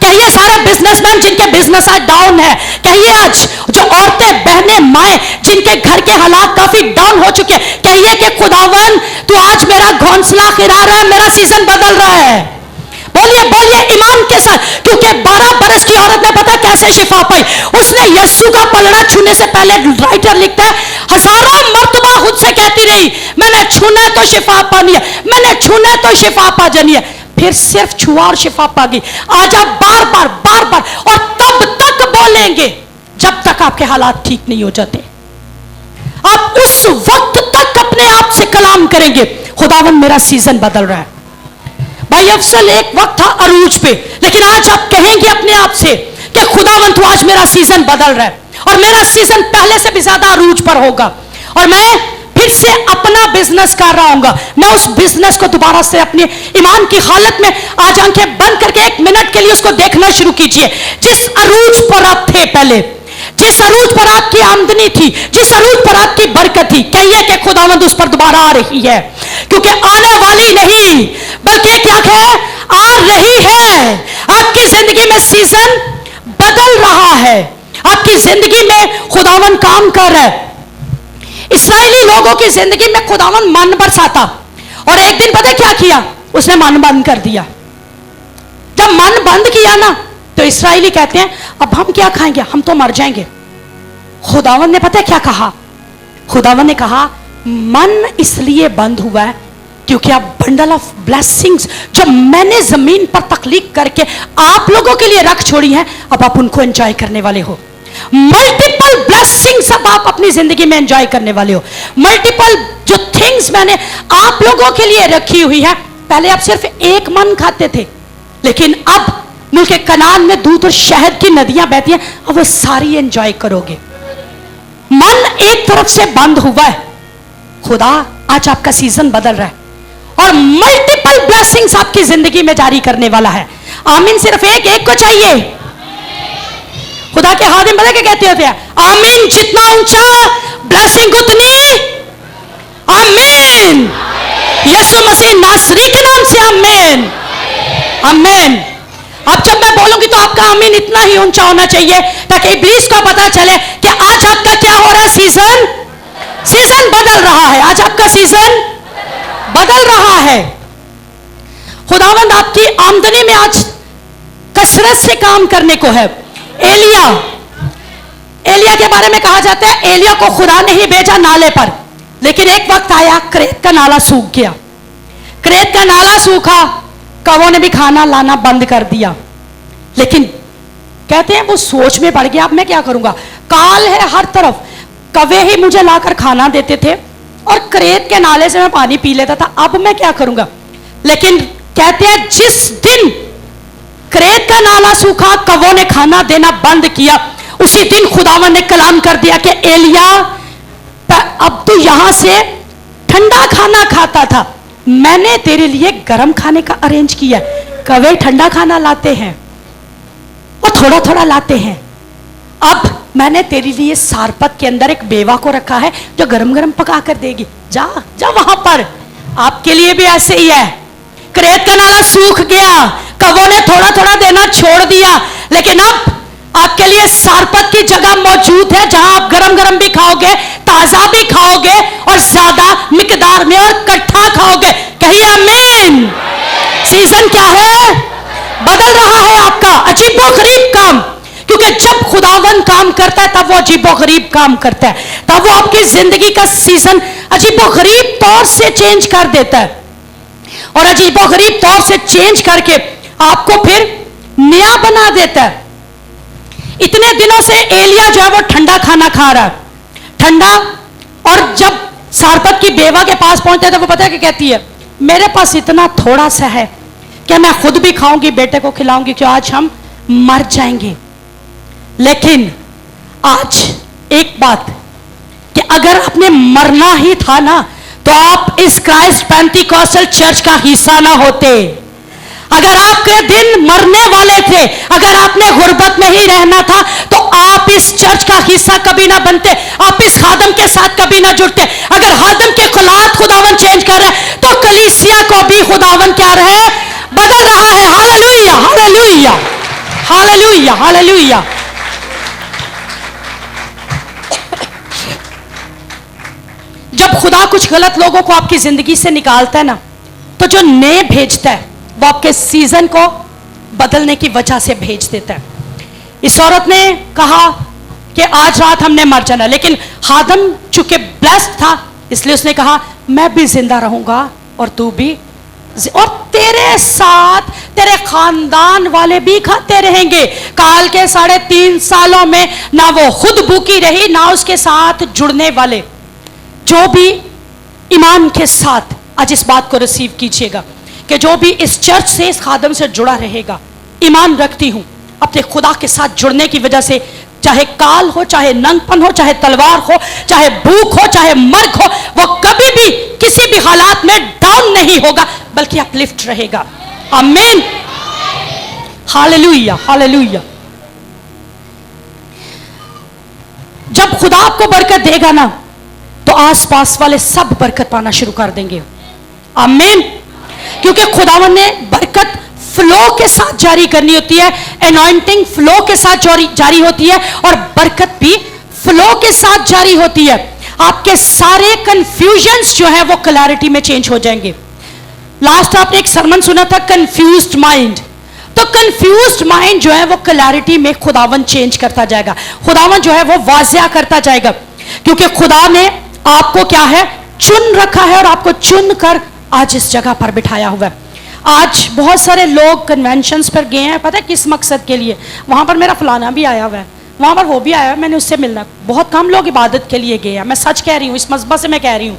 कहिए सारे बिजनेसमैन जिनके बिजनेस आज डाउन है, कहिए आज जो औरतें, बहनें, माएँ जिनके घर के हालात काफी डाउन हो चुके, कहिए कि खुदावन तू आज मेरा घोंसला हिला रहा है, मेरा सीजन बदल रहा है। बोलिए बोलिए ईमान के साथ, क्योंकि 12 बरस की औरत ने पता कैसे शिफा पाई, उसने यीशु का पलड़ा छूने से पहले, राइटर लिखता है, हजारों मर्तबा खुद से कहती रही मैंने छूना तो शिफा पानी है, मैंने छूना तो शिफा पा जानी है। फिर सिर्फ छुआ और शिफा पा गई। आज आप बार बार और तब तक बोलेंगे जब तक आपके हालात ठीक नहीं हो जाते। आप उस वक्त तक अपने आप से कलाम करेंगे, खुदावन मेरा सीजन बदल रहा है। भाई अफसल एक वक्त था अरूज पे, लेकिन आज आप कहेंगे अपने आप से कि खुदावन तू आज मेरा सीजन बदल रहा है और मेरा सीजन पहले से भी ज्यादा अरूज पर होगा, और मैं फिर से अपना बिजनेस कर रहा हूंगा। मैं उस बिजनेस को दोबारा से अपने ईमान की हालत में, आज आंखें बंद करके 1 मिनट के लिए उसको देखना शुरू कीजिए। जिस अरूज पर आप थे पहले, जिस अरूज पर आपकी आमदनी थी, जिस अरूज पर आपकी बरकत थी, कहिए कि खुदावंद उस पर दोबारा आ रही है, क्योंकि आने वाली नहीं बल्कि क्या है, आ रही है। आपकी जिंदगी में सीजन बदल रहा है। आपकी जिंदगी में खुदावन काम कर रहा है। इस्राएली लोगों की जिंदगी में खुदावन मन बरसाता, और एक दिन पता क्या किया, उसने मन बंद कर दिया। जब मन बंद किया ना, तो इस्राएली कहते हैं अब हम क्या खाएंगे, हम तो मर जाएंगे। खुदावन ने पता क्या कहा, खुदावन ने कहा मन इसलिए बंद हुआ है क्योंकि आप बंडल ऑफ ब्लेसिंग्स जो मैंने जमीन पर तख्लीक करके आप लोगों के लिए रख छोड़ी हैं, अब आप उनको एंजॉय करने वाले हो। मल्टीपल ब्लेसिंग्स अब आप अपनी जिंदगी में एंजॉय करने वाले हो। मल्टीपल जो थिंग्स मैंने आप लोगों के लिए रखी हुई है। पहले आप सिर्फ एक मन खाते थे, लेकिन अब मुल्क कनान में दूध और शहद की नदियां बहती हैं, अब वो सारी एंजॉय करोगे। मन एक तरफ से बंद हुआ है, खुदा आज आपका सीजन बदल रहा है और मल्टीपल ब्लेसिंग्स आपकी जिंदगी में जारी करने वाला है। आमीन। सिर्फ एक को चाहिए। खुदा के हाथ में बता के कहते होते हैं आमीन। जितना ऊंचा ब्लेसिंग उतनी आमीन। यीशु मसीह नासरी के नाम से आमीन, आमीन। अब जब मैं बोलूंगी तो आपका आमीन इतना ही ऊंचा होना चाहिए ताकि इब्लीस को पता चले कि आज आपका क्या हो रहा है, सीजन बदल रहा है। आज आपका सीजन बदल रहा है। खुदावंद आपकी आमदनी में आज कसरत से काम करने को है। एलिया के बारे में कहा जाता है एलिया को खुदा ने ही भेजा नाले पर, लेकिन एक वक्त आया क्रेत का नाला सूख गया। क्रेत का नाला सूखा, कौवों ने भी खाना लाना बंद कर दिया। लेकिन कहते हैं वो सोच में पड़ गया, अब मैं क्या करूंगा, काल है हर तरफ, कौवे ही मुझे लाकर खाना देते थे और क्रेत के नाले से मैं पानी पी लेता था, अब मैं क्या करूंगा। लेकिन कहते हैं जिस दिन क्रेत का नाला सूखा, कौवों ने खाना देना बंद किया, उसी दिन खुदावन ने कलाम कर दिया कि एलिया अब तू यहां से ठंडा खाना खाता था, मैंने तेरे लिए गर्म खाने का अरेंज किया। कौवे ठंडा खाना लाते हैं और थोड़ा थोड़ा लाते हैं, अब मैंने तेरे लिए सारपत के अंदर एक बेवा को रखा है जो गरम गरम पका कर देगी, जा जा वहां पर। आपके लिए भी ऐसे ही है। क्रेत का नाला सूख गया, कौवों ने थोड़ा थोड़ा देना छोड़ दिया, लेकिन अब आपके लिए सारपत की जगह मौजूद है जहां आप गरम गरम भी खाओगे, ताजा भी खाओगे और ज्यादा मिकदार में और इकट्ठा खाओगे। कहिए आमीन। सीजन क्या है, बदल रहा है आपका। अजीबोगरीब काम, क्योंकि जब खुदावन काम करता है तब वो अजीबोगरीब काम करता है, तब वो आपकी जिंदगी का सीजन अजीबोगरीब तौर से चेंज कर देता है और अजीबोगरीब तौर से चेंज करके आपको फिर नया बना देता है। इतने दिनों से एलिया जो है वो ठंडा खाना खा रहा है, ठंडा, और जब सारपत की बेवा के पास पहुंचते हैं तो वो पता है क्या कहती है, मेरे पास इतना थोड़ा सा है क्या मैं खुद भी खाऊंगी, बेटे को खिलाऊंगी, क्यों आज हम मर जाएंगे। लेकिन आज एक बात कि अगर आपने मरना ही था ना तो आप इस क्राइस्ट पेंटिकॉस्टल चर्च का हिस्सा ना होते। अगर आपके दिन मरने वाले थे, अगर आपने गुर्बत में ही रहना था तो आप इस चर्च का हिस्सा कभी ना बनते, आप इस खादम के साथ कभी ना जुड़ते। अगर खादम के खुलात खुदावन चेंज कर रहे हैं तो कलीसिया को भी खुदावन क्या रहे, बदल रहा है। Hallelujah, hallelujah, hallelujah, hallelujah. जब खुदा कुछ गलत लोगों को आपकी जिंदगी से निकालता है ना, तो जो नए भेजता है वो आपके सीजन को बदलने की वजह से भेज देता है। इस औरत ने कहा कि आज रात हमने मर जाना, लेकिन खादम चूंकि ब्लेस्ड था इसलिए उसने कहा मैं भी जिंदा रहूंगा और तू भी, और तेरे साथ तेरे खानदान वाले भी खाते रहेंगे। काल के 3.5 सालों में ना वो खुद भूखी रही ना उसके साथ जुड़ने वाले। जो भी ईमान के साथ आज इस बात को रिसीव कीजिएगा कि जो भी इस चर्च से, इस खादम से जुड़ा रहेगा, ईमान रखती हूं अपने खुदा के साथ जुड़ने की वजह से, चाहे काल हो, चाहे नंगपन हो, चाहे तलवार हो, चाहे भूख हो, चाहे मर्ग हो, वो कभी भी किसी भी हालात में डाउन नहीं होगा बल्कि अपलिफ्ट रहेगा। आमीन, हालेलुया, हालेलुया। जब खुदा आपको बरकत देगा ना तो आसपास वाले सब बरकत पाना शुरू कर देंगे। आमीन। क्योंकि खुदावन ने बरकत फ्लो के साथ जारी करनी होती है, एनॉइंटिंग फ्लो के साथ जारी होती है, और बरकत भी फ्लो के साथ जारी होती है। आपके सारे कंफ्यूजन्स जो है वो क्लैरिटी में चेंज हो जाएंगे। लास्ट आपने एक सरमन सुना था, कंफ्यूज्ड माइंड। तो कंफ्यूज्ड माइंड जो है वो क्लैरिटी में खुदावन चेंज करता जाएगा, खुदावन जो है वो वाज़िया करता जाएगा, क्योंकि खुदा ने आपको क्या है, चुन रखा है और आपको चुन कर आज इस जगह पर बिठाया हुआ है। आज बहुत सारे लोग कन्वेंशंस पर गए हैं, पता है किस मकसद के लिए? वहां पर मेरा फलाना भी आया हुआ है, वहां पर वो भी आया है, मैंने उससे मिलना। बहुत कम लोग इबादत के लिए गए हैं, मैं सच कह रही हूँ, इस मसबा से मैं कह रही हूँ।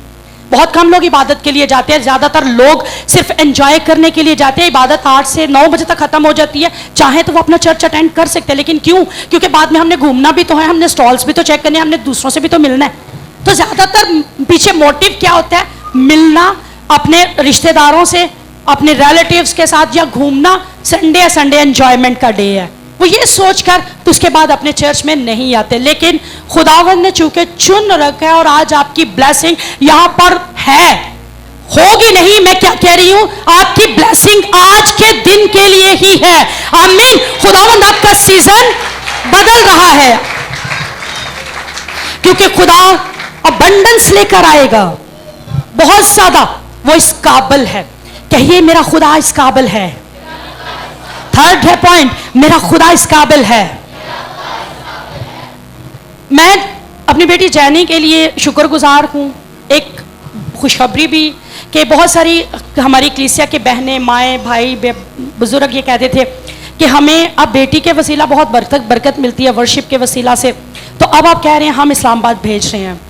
बहुत कम लोग इबादत के लिए जाते हैं, ज़्यादातर लोग सिर्फ एंजॉय करने के लिए जाते हैं। इबादत 8 से 9 बजे तक खत्म हो जाती है, चाहे तो वो अपना चर्च अटेंड कर सकते हैं, लेकिन क्यों? क्योंकि बाद में हमने घूमना भी तो है, हमने स्टॉल्स भी तो चेक करने हैं, हमने दूसरों से भी तो मिलना है। तो ज़्यादातर पीछे मोटिव क्या होता है? मिलना अपने रिश्तेदारों से, अपने रिलेटिव्स के साथ, या घूमना। संडे एंजॉयमेंट का डे है, वो ये सोचकर तो उसके बाद अपने चर्च में नहीं आते। लेकिन खुदावन ने चूंकि चुन रखा है और आज आपकी ब्लेसिंग यहां पर है, होगी नहीं, मैं क्या कह रही हूं, आपकी ब्लेसिंग आज के दिन के लिए ही है। आमीन। खुदावन आपका सीजन बदल रहा है, क्योंकि खुदा अबंडेंस लेकर आएगा बहुत ज्यादा। वो इस काबिल है, कहिए मेरा खुदा इस काबिल है। थर्ड है पॉइंट, मेरा खुदा इस काबिल है। मैं अपनी बेटी जैनी के लिए शुक्रगुजार हूं। एक खुशखबरी भी कि बहुत सारी हमारी कलीसिया के बहनें, माएँ, भाई, बुजुर्ग ये कहते थे कि हमें अब बेटी के वसीला बहुत बरकत मिलती है, वर्शिप के वसीला से। तो अब आप कह रहे हैं हम इस्लामाबाद भेज रहे हैं।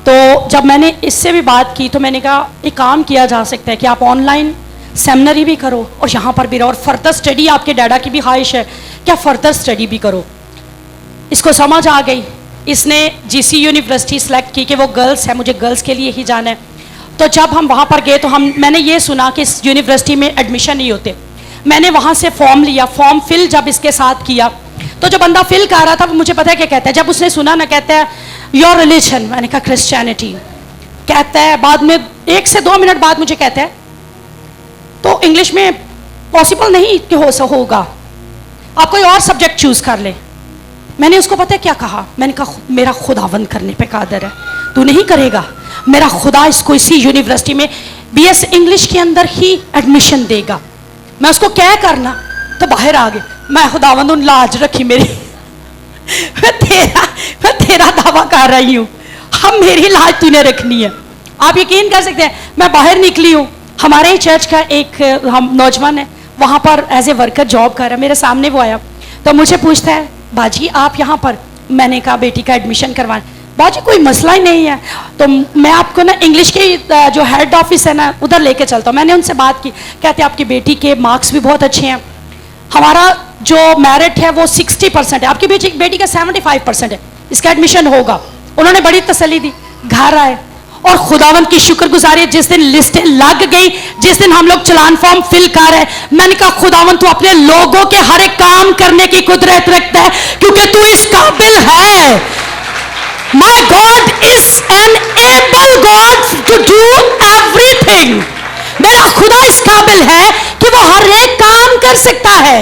तो जब मैंने इससे भी बात की तो मैंने कहा एक काम किया जा सकता है कि आप ऑनलाइन सेमिनरी भी करो और यहाँ पर भी रहो, और फर्दर स्टडी, आपके डैडा की भी ख्वाहिश है क्या फर्दर स्टडी भी करो। इसको समझ आ गई, इसने जीसी यूनिवर्सिटी सेलेक्ट की कि वो गर्ल्स है, मुझे गर्ल्स के लिए ही जाना है। तो जब हम वहाँ पर गए तो मैंने ये सुना कि इस यूनिवर्सिटी में एडमिशन नहीं होते। मैंने वहाँ से फॉर्म लिया, फॉर्म फिल जब इसके साथ किया तो जो बंदा फिल कर रहा था वो मुझे पता है क्या कहता है, जब उसने सुना ना, कहता है योर रिलीजन, मैंने कहा क्रिश्चियनिटी। कहता है बाद में 1 से 2 मिनट बाद मुझे कहता है तो इंग्लिश में पॉसिबल नहीं कि होगा, आप कोई और सब्जेक्ट चूज कर ले। मैंने उसको पता है क्या कहा, मैंने कहा मेरा खुदावंद करने पे कादर है, तू नहीं करेगा, मेरा खुदा इसको इसी यूनिवर्सिटी में बीएस इंग्लिश के अंदर ही एडमिशन देगा। मैं उसको क्या करना, तो बाहर आ गई, मैं खुदावंद उन लाज रखी मेरी मैं तेरा दावा कर रही हूँ, हम मेरी लाज तूने रखनी है। आप यकीन कर सकते हैं, मैं बाहर निकली हूँ, हमारे चर्च का एक हम नौजवान है वहाँ पर एज ए वर्कर जॉब कर रहा है, मेरे सामने वो आया तो मुझे पूछता है बाजी आप यहाँ पर, मैंने कहा बेटी का एडमिशन करवाएं। बाजी कोई मसला ही नहीं है, तो मैं आपको ना इंग्लिश के जो हेड ऑफिस है ना उधर लेके चलता हूँ। मैंने उनसे बात की, कहते आपकी बेटी के मार्क्स भी बहुत अच्छे हैं, हमारा जो मेरिट है वो 60% है, आपकी बेटी का 75% है, इसका एडमिशन होगा। उन्होंने बड़ी तसल्ली दी, घर आए और खुदावंद की शुक्रगुजारी, जिस दिन लिस्टें लग गई, जिस दिन हम लोग चलान फॉर्म फिल कर रहे, मैंने कहा खुदावंद तू अपने लोगों के हर एक काम करने की कुदरत रखता है क्योंकि तू इस काबिल है। My God is an able God to do everything. मेरा खुदा इस काबिल है कि वो हर एक काम कर सकता है,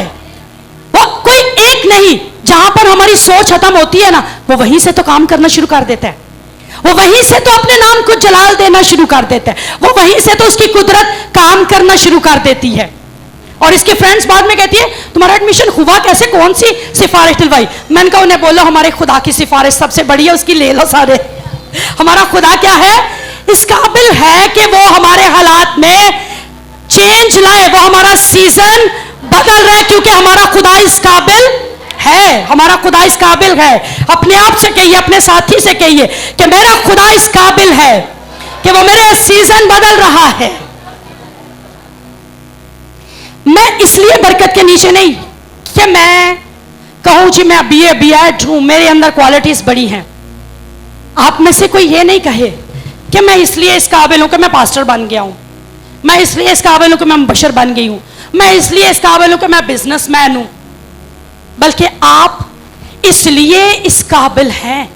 वो कोई एक नहीं। जहां पर हमारी सोच खत्म होती है ना, वो वहीं से तो काम करना शुरू कर देता है, वो वहीं से तो अपने नाम को जलाल देना शुरू कर देता है, वो वहीं से तो उसकी कुदरत काम करना शुरू कर देती है। और इसके फ्रेंड्स बाद में कहती है तुम्हारा एडमिशन हुआ कैसे, कौन सी सिफारिश दिलवाई? मैंने कहा उन्हें बोलो हमारे खुदा की सिफारिश सबसे बड़ी है, उसकी ले लो सारे। हमारा खुदा क्या है, इस काबिल है कि वो हमारे हालात में चेंज लाए, वो हमारा सीजन बदल रहा है क्योंकि हमारा खुदा इस काबिल है, हमारा खुदा इस काबिल है। अपने आप से कहिए, अपने साथी से कहिए कि मेरा खुदा इस काबिल है कि वो मेरे सीजन बदल रहा है। मैं इसलिए बरकत के नीचे नहीं कि मैं कहूं जी मैं BA हूं, मेरे अंदर क्वालिटीज बड़ी हैं। आप में से कोई ये नहीं कहे कि मैं इसलिए इस काबिल हूं कि मैं पास्टर बन गया हूं, मैं इसलिए इस काबिल हूं कि मैं मुबशर बन गई हूं, मैं इसलिए इस काबिल हूं कि मैं बिजनेसमैन हूं। बल्कि आप इसलिए इस काबिल हैं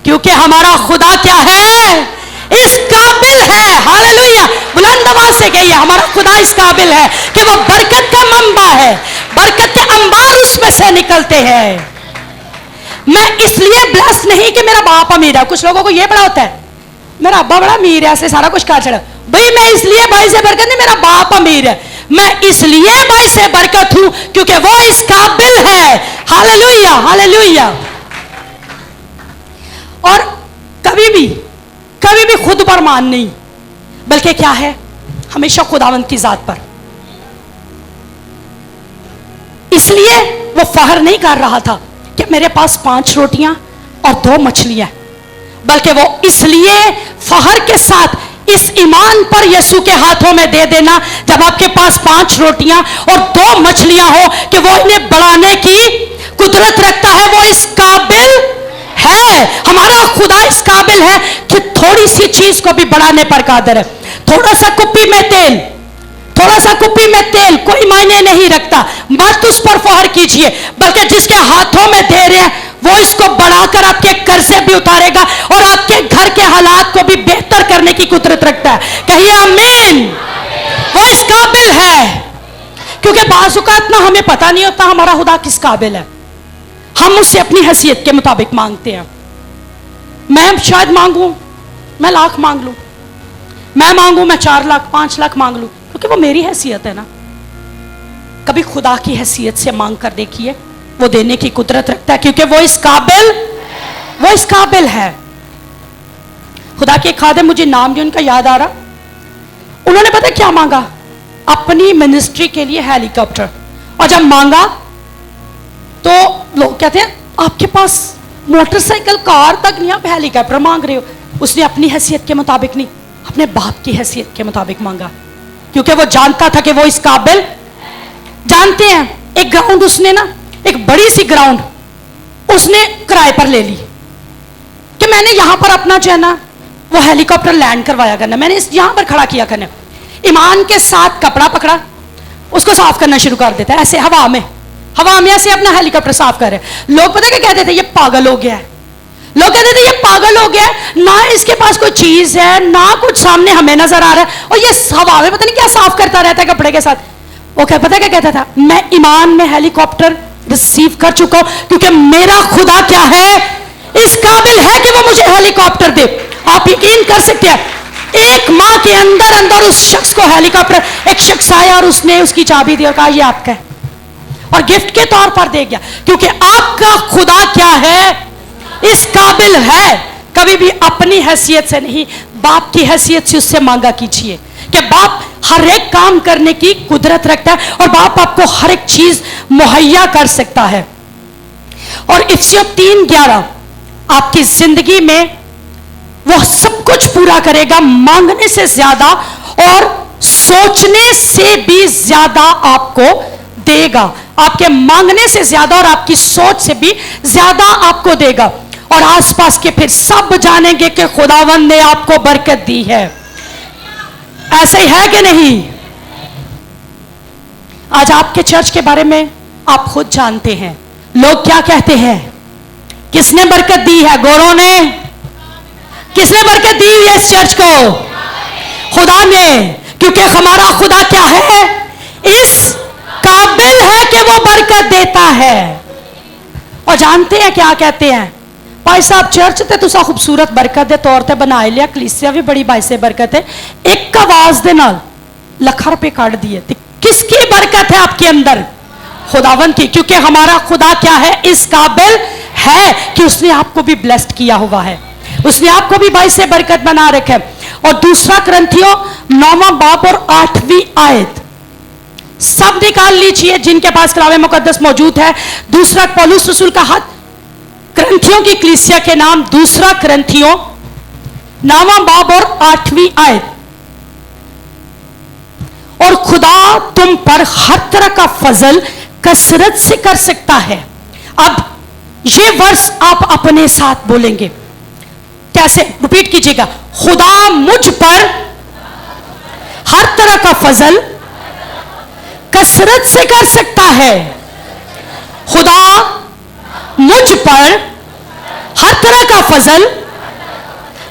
क्योंकि हमारा खुदा क्या है, इस काबिल है, हालेलुया, बुलंद आवाज से कहिए, हमारा खुदा इस काबिल है कि वो बरकत का मंबा है, बरकत के अंबार उसमें से निकलते हैं। मैं इसलिए ब्लेस्ड नहीं कि मेरा बाप अमीर है। कुछ लोगों को ये बड़ा होता है, मेरा अब्बा बड़ा अमीर है, ऐसे सारा कुछ कर चढ़ा। भाई मैं इसलिए भाई से बरकत नहीं, मेरा बाप अमीर है। मैं इसलिए भाई से बरकत हूं क्योंकि वो इस काबिल है। Hallelujah, hallelujah. और कभी भी खुद पर मान नहीं, बल्कि क्या है, हमेशा खुदावंद की जात पर। इसलिए वो फहर नहीं कर रहा था कि मेरे पास 5 रोटियां और 2 मछलियां, बल्कि वो इसलिए फहर के साथ इस ईमान पर यीशु के हाथों में दे देना, जब आपके पास 5 रोटियां और 2 मछलियां हो, कि वो इन्हें बढ़ाने की कुदरत रखता है। वो इस काबिल है, हमारा खुदा इस काबिल है कि थोड़ी सी चीज को भी बढ़ाने पर कादिर है। थोड़ा सा कुप्पी में तेल, थोड़ा सा कुप्पी में तेल कोई मायने नहीं रखता, मत उस पर फौहर कीजिए, बल्कि जिसके हाथों में दे रहे हैं वो इसको बढ़ाकर आपके कर्जे भी उतारेगा और आपके घर के हालात को भी बेहतर करने की कुदरत रखता है। कहिए आमीन। वो इस काबिल है, क्योंकि बाज़ औक़ात ना हमें पता नहीं होता हमारा खुदा किस काबिल है। हम उससे अपनी हैसियत के मुताबिक मांगते हैं। मैं शायद मांगू, मैं लाख मांग लूं, मैं मांगू मैं 4 लाख 5 लाख मांग लूं, क्योंकि वो मेरी हैसियत है ना। कभी खुदा की हैसियत से मांग कर देखिए, वो देने की कुदरत रखता है, क्योंकि वो इस काबिल है। खुदा के खादिम, मुझे नाम नहीं उनका याद आ रहा, उन्होंने पता क्या मांगा, अपनी मिनिस्ट्री के लिए हेलीकॉप्टर। और जब मांगा तो लोग कहते हैं आपके पास मोटरसाइकिल कार तक नहीं, आप हेलीकॉप्टर मांग रहे हो। उसने अपनी हैसियत के मुताबिक नहीं, अपने बाप की हैसियत के मुताबिक मांगा, क्योंकि वो जानता था कि वो इस काबिल। जानते हैं, एक ग्राउंड उसने ना, एक बड़ी सी ग्राउंड उसने किराए पर ले ली कि मैंने यहां पर अपना जो है ना वो हेलीकॉप्टर लैंड करवाया करना, मैंने यहां पर खड़ा किया करना। ईमान के साथ कपड़ा पकड़ा, उसको साफ करना शुरू कर देता है, ऐसे हवा में ऐसे अपना हेलीकॉप्टर साफ कर रहे। लोग पता क्या कहते थे, ये पागल हो गया है। लोग कहते थे ये पागल हो गया है, ना इसके पास कोई चीज है, ना कुछ सामने हमें नजर आ रहा है, और ये हवा में पता नहीं क्या साफ करता रहता है कपड़े के साथ। वो क्या पता क्या कहता था, मैं ईमान में हेलीकॉप्टर रिसीव कर चुका हूं, क्योंकि मेरा खुदा क्या है, इस काबिल है कि वो मुझे हेलीकॉप्टर दे। आप यकीन कर सकते हैं, 1 माह के अंदर उस शख्स को हेलीकॉप्टर, एक शख्स आया और उसने उसकी चाबी दी और कहा ये आपका है, और गिफ्ट के तौर पर दे गया, क्योंकि आपका खुदा क्या है, इस काबिल है। कभी भी अपनी हैसियत से नहीं, बाप की हैसियत से उससे मांगा कीजिए, कि बाप हर एक काम करने की कुदरत रखता है और बाप आपको हर एक चीज मुहैया कर सकता है। और इफिसियों 3:11 आपकी जिंदगी में वो सब कुछ पूरा करेगा, मांगने से ज्यादा और सोचने से भी ज्यादा आपको देगा। आपके मांगने से ज्यादा और आपकी सोच से भी ज्यादा आपको देगा। और आसपास के फिर सब जानेंगे कि खुदावंद ने आपको बरकत दी है। ऐसे ही है कि नहीं? आज आपके चर्च के बारे में आप खुद जानते हैं, लोग क्या कहते हैं, किसने बरकत दी है? गोरों ने? किसने बरकत दी हुई है इस चर्च को? खुदा ने। क्योंकि हमारा खुदा क्या है, इस काबिल है कि वो बरकत देता है। और जानते हैं क्या कहते हैं, भाई साहब चर्च ते तुसा खूबसूरत बरकत दे तौर ते बनाए लिया, कलीसिया भी बड़ी भाई से बरकत है, एक आवाज दे नाल लाख रुपए काट दिए। किसकी बरकत है आपके अंदर? खुदावन की। क्योंकि हमारा खुदा क्या है, इस काबिल है कि उसने आपको भी ब्लेस्ड किया हुआ है, उसने आपको भी भाई से बरकत बना रखे। और दूसरा ग्रंथियों 9वां बाब और 8वीं आयत सब निकाल लीजिए जिनके पास कलाम मुकद्दस मौजूद है। दूसरा पौलुस रसूल का खत ग्रंथियों की कलीसिया के नाम, दूसरा ग्रंथियों 9वां बाब और 8वीं आयत। और खुदा तुम पर हर तरह का फजल कसरत से कर सकता है। अब ये वर्ष आप अपने साथ बोलेंगे, कैसे? रिपीट कीजिएगा, खुदा मुझ पर हर तरह का फजल कसरत से कर सकता है। खुदा मुझ पर हर तरह का फजल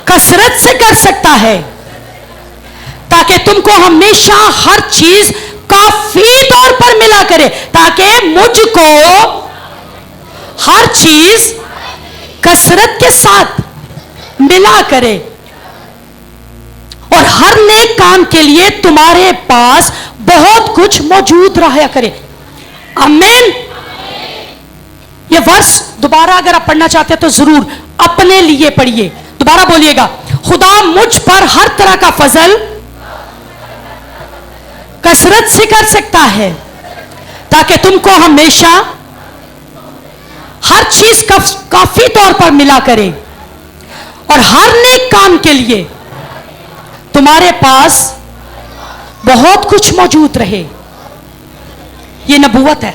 कसरत से कर सकता है, ताकि तुमको हमेशा हर चीज काफी तौर पर मिला करे, ताकि मुझको हर चीज कसरत के साथ मिला करे और हर नेक काम के लिए तुम्हारे पास बहुत कुछ मौजूद रहा करे। आमीन। ये वर्ष दोबारा अगर आप पढ़ना चाहते हैं तो जरूर अपने लिए पढ़िए। दोबारा बोलिएगा, खुदा मुझ पर हर तरह का फजल कसरत से कर सकता है, ताकि तुमको हमेशा हर चीज काफी तौर पर मिला करे और हर नेक काम के लिए तुम्हारे पास बहुत कुछ मौजूद रहे। ये नबूवत है।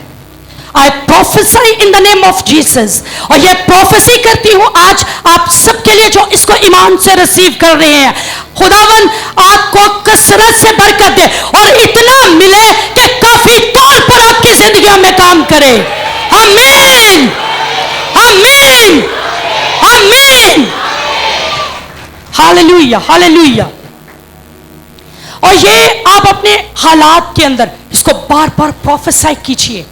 I prophecy in the name of Jesus, और ये प्रोफेसी करती हूं आज आप सबके लिए जो इसको ईमान से रिसीव कर रहे हैं। खुदावन आपको कसरत से बरकत दे और इतना मिले कि काफी तौर पर आपकी जिंदगी में काम करे। आमीन, आमीन, आमीन। Hallelujah, hallelujah. और ये आप अपने हालात के अंदर इसको बार बार प्रोफेसाई कीजिए,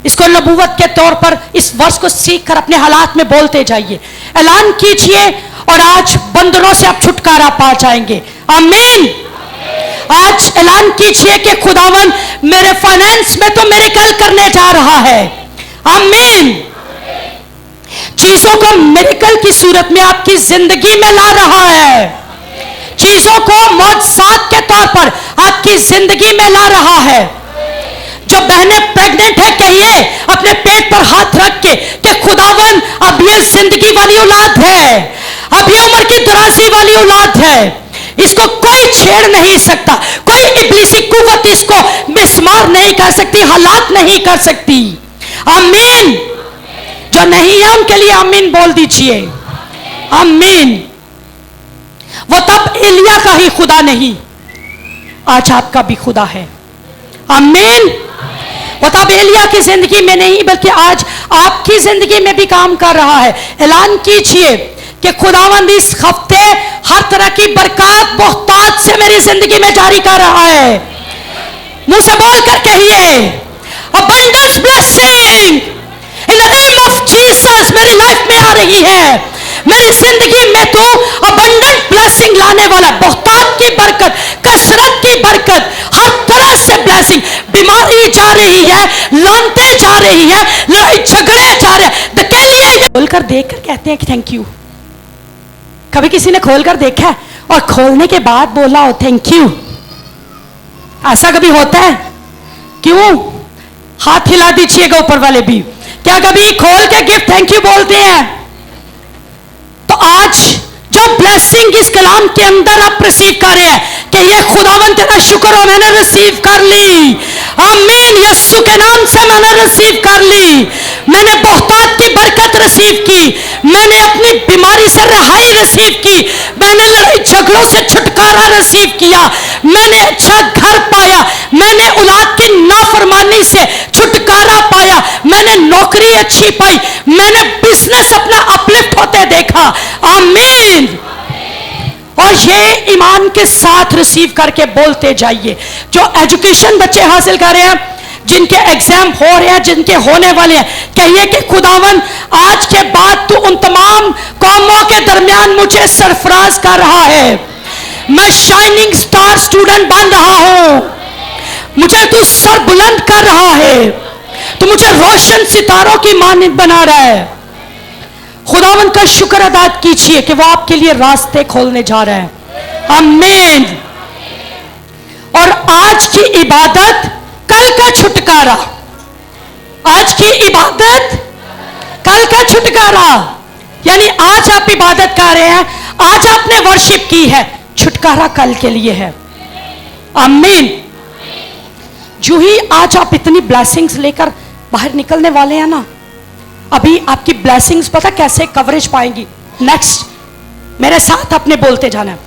इसको नबूवत के तौर पर इस वर्ष को सीख कर अपने हालात में बोलते जाइए, ऐलान कीजिए और आज बंधनों से आप छुटकारा पा जाएंगे। आमीन। आज ऐलान कीजिए कि खुदावन मेरे फाइनेंस में तो मिरेकल करने जा रहा है। आमीन। चीजों को मिरेकल की सूरत में आपकी जिंदगी में ला रहा है, चीजों को मौजज़ात के तौर पर आपकी जिंदगी में ला रहा है। जो बहनें प्रेग्नेंट है, कहिए अपने पेट पर हाथ रख के कि खुदावन अब ये जिंदगी वाली औलाद है, अब ये उम्र की दराजी वाली औलाद है, इसको कोई छेड़ नहीं सकता, कोई इब्लीसी कुव्वत इसको मिसमार नहीं कर सकती, हालात नहीं कर सकती। आमीन। जो नहीं है उनके लिए आमीन बोल दीजिए। आमीन। वो तब एलिया का ही खुदा नहीं, आज आपका भी खुदा है। आमीन। वो तब एलिया की जिंदगी में नहीं बल्कि आज आपकी जिंदगी में भी काम कर रहा है। ऐलान कीजिए कि खुदावंद इस हफ्ते हर तरह की बरकत मोहताज से मेरी जिंदगी में जारी कर रहा है। मुंह से बोलकर कहिए, abundance blessing in the name of Jesus मेरी लाइफ में आ रही है। मेरी जिंदगी में तो अबंडेंट ब्लेसिंग लाने वाला, बहुतायत की बरकत, कसरत की बरकत, हर तरह से ब्लेसिंग। बीमारी जा रही है, लानते जा रही है, लड़ाई झगड़े जा रहे हैं, धकेलिए। खोलकर देखकर कहते हैं कि थैंक यू। कभी किसी ने खोलकर देखा है और खोलने के बाद बोला हो थैंक यू? ऐसा कभी होता है? क्यों? हाथ हिला दीजिएगा ऊपर वाले भी। क्या कभी खोल के गिफ्ट थैंक यू बोलते हैं? तो आज जो ब्लेसिंग इस कलाम के अंदर आप रिसीव कर रहे हैं कि ये खुदावन तेरा शुक्र हो मैंने रिसीव कर ली। आमीन। यीशु के नाम से मैंने रिसीव कर ली, मैंने बहुतायत की बरकत रिसीव की, मैंने अपनी बीमारी से रिहाई रिसीव की, मैंने लड़ाई झगड़ों से छुटकारा रिसीव किया, मैंने अच्छा घर पाया, मैंने औलाद की नाफरमानी से छुटकारा पाया, मैंने नौकरी अच्छी पाई, मैंने बिजनेस अपना अपलिफ्ट होते देखा। आमीन। और ये ईमान के साथ रिसीव करके बोलते जाइए। जो एजुकेशन बच्चे हासिल कर रहे हैं, जिनके एग्जाम हो रहे हैं, जिनके होने वाले हैं, कहिए कि खुदावन आज के बाद तू उन तमाम कौमों के दरमियान मुझे सरफराज कर रहा है। मैं शाइनिंग स्टार स्टूडेंट बन रहा हूं, मुझे तू सर बुलंद कर रहा है, तू मुझे रोशन सितारों की मानिंद बना रहा है। खुदावन का शुक्र अदा कीजिए कि वो आपके लिए रास्ते खोलने जा रहे हैं। आमीन। और आज की इबादत कल का छुटकारा, आज की इबादत कल का छुटकारा, यानी आज आप इबादत कर रहे हैं, आज आपने वर्शिप की है, छुटकारा कल के लिए है। आमीन। जो ही आज आप इतनी ब्लेसिंग्स लेकर बाहर निकलने वाले हैं ना, अभी आपकी ब्लेसिंग्स पता कैसे कवरेज पाएंगी। नेक्स्ट मेरे साथ आपने बोलते जाना है।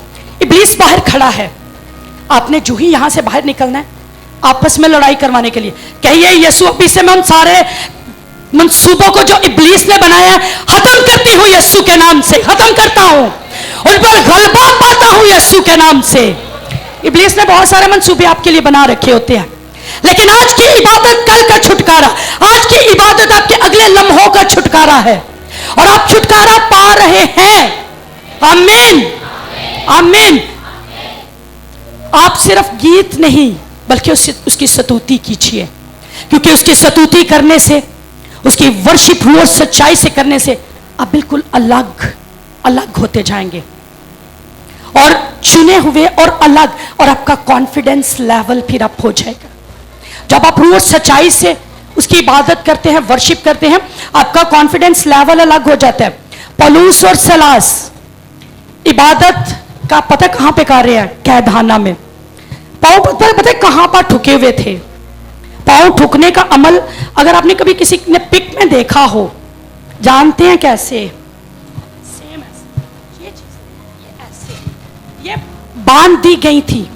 इब्लीस बाहर खड़ा है, आपने जो ही यहां से बाहर निकलना है आपस में लड़ाई करवाने के लिए। कहिए यीशु अभी से मैं उन सारे मंसूबों को जो इब्लीस ने बनाया है खत्म करती हूं, यीशु के नाम से खत्म करता हूं। उन पर गलबा पाता हूं यीशु के नाम से। इब्लीस ने बहुत सारे मंसूबे आपके लिए बना रखे होते हैं, लेकिन आज की इबादत कल का छुटकारा, आज की इबादत आपके अगले लम्हों का छुटकारा है, और आप छुटकारा पा रहे हैं। आमीन, आमीन। आप सिर्फ गीत नहीं बल्कि उसकी स्तुति कीजिए, क्योंकि उसकी स्तुति करने से, उसकी वर्शिप और सच्चाई से करने से आप बिल्कुल अलग अलग होते जाएंगे, और चुने हुए और अलग, और आपका कॉन्फिडेंस लेवल फिर अप हो जाएगा। जब आप रूह और सच्चाई से उसकी इबादत करते हैं, वर्शिप करते हैं, आपका कॉन्फिडेंस लेवल अलग हो जाता है। पौलुस और सलास इबादत का पता कहां पे कर रहे हैं? कैदखाना में। पाँव पता है कहां पर ठुके हुए थे? पाँव ठुकने का अमल अगर आपने कभी किसी ने पिक में देखा हो, जानते हैं कैसे? सेम ऐसे, ये चीज, ये ऐसे, ये बांध दी गई थी,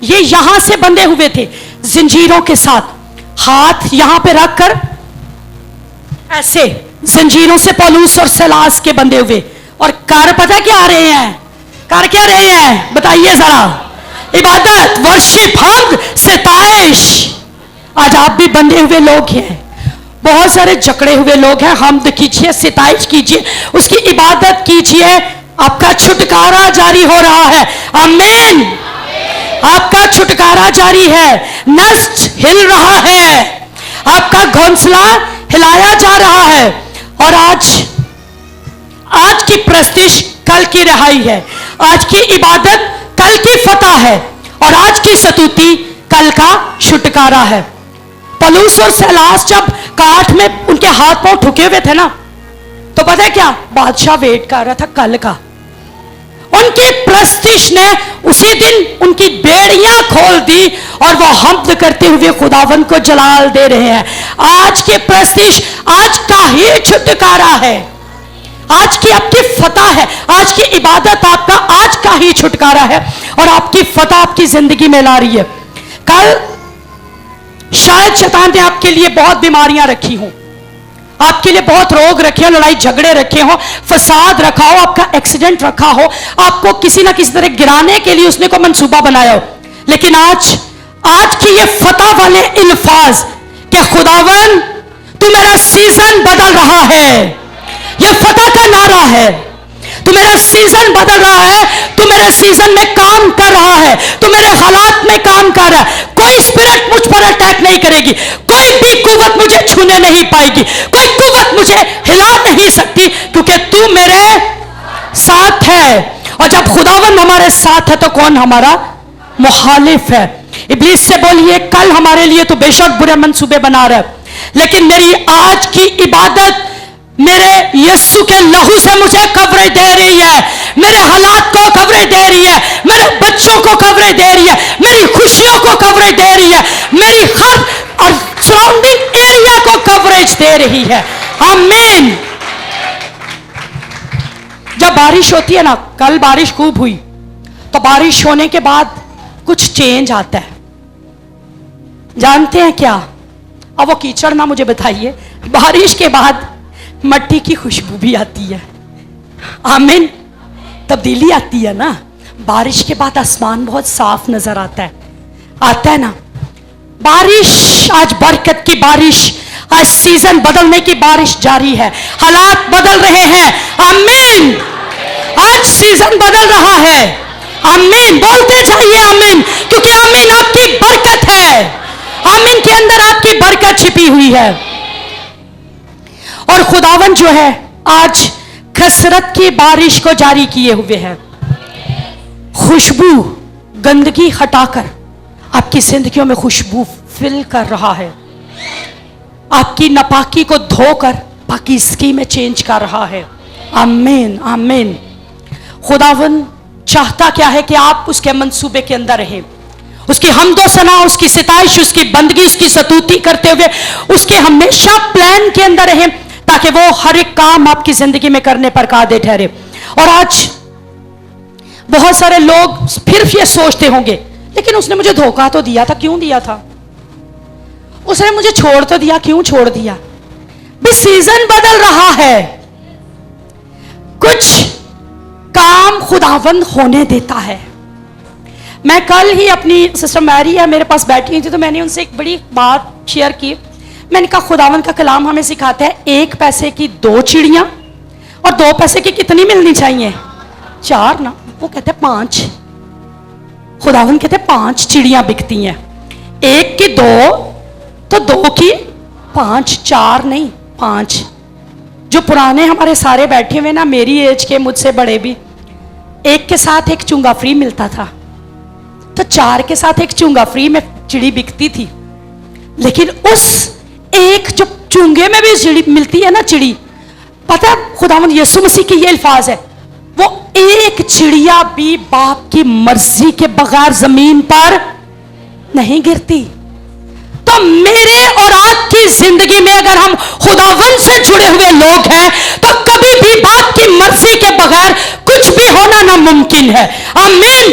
ये यहां से बंधे हुए थे जंजीरों के साथ, हाथ यहां पे रखकर ऐसे जंजीरों से पौलुस और सलास के बंधे हुए, और कर पता क्या रहे हैं? कर क्या रहे हैं? बताइए जरा। इबादत, वर्शिप, हम्द, सिताइश। आज आप भी बंधे हुए लोग हैं, बहुत सारे जकड़े हुए लोग हैं। हम्द कीजिए, सिताइश कीजिए, उसकी इबादत कीजिए, आपका छुटकारा जारी हो रहा है। आमीन। आपका छुटकारा जारी है, नष्ट हिल रहा है, आपका घोंसला हिलाया जा रहा है, और आज की प्रस्तिश कल की रिहाई है, आज की इबादत कल की फतह है, और आज की स्तुति कल का छुटकारा है। पौलुस और सलास जब काठ में उनके हाथ पांव ठुके हुए थे ना, तो पता है क्या? बादशाह वेट कर रहा था कल का। उनकी प्रस्तिश ने उसी दिन उनकी बेड़ियां खोल दी, और वो हम्द करते हुए खुदावन को जलाल दे रहे हैं। आज के प्रस्तिश आज का ही छुटकारा है, आज की आपकी फतह है, आज की इबादत आपका आज का ही छुटकारा है, और आपकी फतह आपकी जिंदगी में ला रही है। कल शायद शैतान ने आपके लिए बहुत बीमारियां रखी हों, आपके लिए बहुत रोग रखे हो, लड़ाई झगड़े रखे हो, फसाद रखा हो, आपका एक्सीडेंट रखा हो, आपको किसी ना किसी तरह गिराने के लिए उसने को मंसूबा बनाया हो। लेकिन आज की ये फतह वाले इल्फाज कि खुदावन तू मेरा सीजन बदल रहा है, ये फतह का नारा है। तू मेरा सीजन बदल रहा है, तू मेरे सीजन में काम कर रहा है, तू मेरे हालात में काम कर रहा है। कोई स्पिरिट मुझ पर अटैक नहीं करेगी, कोई भी कुव्वत मुझे छूने नहीं पाएगी, कोई कुव्वत मुझे हिला नहीं सकती, क्योंकि तू मेरे साथ है। और जब खुदावन हमारे साथ है तो कौन हमारा मुखालिफ है? इब्लीस से बोलिए कल हमारे लिए तो बेशक बुरे मंसूबे बना रहा है, लेकिन मेरी आज की इबादत मेरे यीशु के लहू से मुझे कवरेज दे रही है, मेरे हालात को कवरेज दे रही है, मेरे बच्चों को कवरेज दे रही है, मेरी खुशियों को कवरेज दे रही है, मेरी हर और सराउंडिंग एरिया को कवरेज दे रही है। आमीन। जब बारिश होती है ना, कल बारिश खूब हुई, तो बारिश होने के बाद कुछ चेंज आता है। जानते हैं क्या? अब वो कीचड़ ना मुझे बताइए, बारिश के बाद मट्टी की खुशबू भी आती है। आमीन। तब्दीली आती है ना, बारिश के बाद आसमान बहुत साफ नजर आता है ना। बारिश, आज बरकत की बारिश, आज सीजन बदलने की बारिश जारी है, हालात बदल रहे हैं। आमीन। आज सीजन बदल रहा है। आमीन। बोलते जाइए आमीन, क्योंकि आमीन आपकी बरकत है, आमीन के अंदर आपकी बरकत छिपी हुई है। और खुदावन जो है आज कसरत की बारिश को जारी किए हुए है, खुशबू गंदगी हटाकर आपकी जिंदगियों में खुशबू फिल कर रहा है, आपकी नापाकी को धोकर पाकीज़गी में चेंज कर रहा है। आमीन, आमीन। खुदावन चाहता क्या है कि आप उसके मंसूबे के अंदर रहें, उसकी हम्दो सना, उसकी सिताइश, उसकी बंदगी, उसकी स्तुति करते हुए उसके हमेशा प्लान के अंदर रहें, ताकि वो हर एक काम आपकी जिंदगी में करने पर कादिर ठहरे। और आज बहुत सारे लोग फिर ये सोचते होंगे, लेकिन उसने मुझे धोखा तो दिया था, क्यों दिया था? उसने मुझे छोड़ तो दिया, क्यों छोड़ दिया? भी सीजन बदल रहा है, कुछ काम खुदावंद होने देता है। मैं कल ही अपनी सिस्टर मैरी है मेरे पास बैठी थी, तो मैंने उनसे एक बड़ी बात शेयर की। मैंने कहा खुदावंद का कलाम हमें सिखाता है 1 पैसे की 2 चिड़ियां, और 2 पैसे की कितनी मिलनी चाहिए? 4 ना, वो कहते हैं 5। खुदावंद कहते हैं 5 चिड़ियां बिकती हैं, 1 की 2 तो 2 की 5, 4 नहीं 5। जो पुराने हमारे सारे बैठे हुए ना, मेरी एज के, मुझसे बड़े भी, 1 के साथ 1 चूंगा फ्री मिलता था, तो 4 के साथ 1 चूंगा फ्री में चिड़ी बिकती थी। लेकिन उस एक जो चूंगे में भी चिड़ी मिलती है ना, चिड़ी, पता है खुदावंद यीशु मसीह की ये अल्फाज है, वो एक चिड़िया भी बाप की मर्जी के बगैर जमीन पर नहीं गिरती। तो मेरे और आपकी जिंदगी में अगर हम खुदावंद से जुड़े हुए लोग हैं, तो कभी भी बाप की मर्जी के बगैर कुछ भी होना नामुमकिन है। आमीन।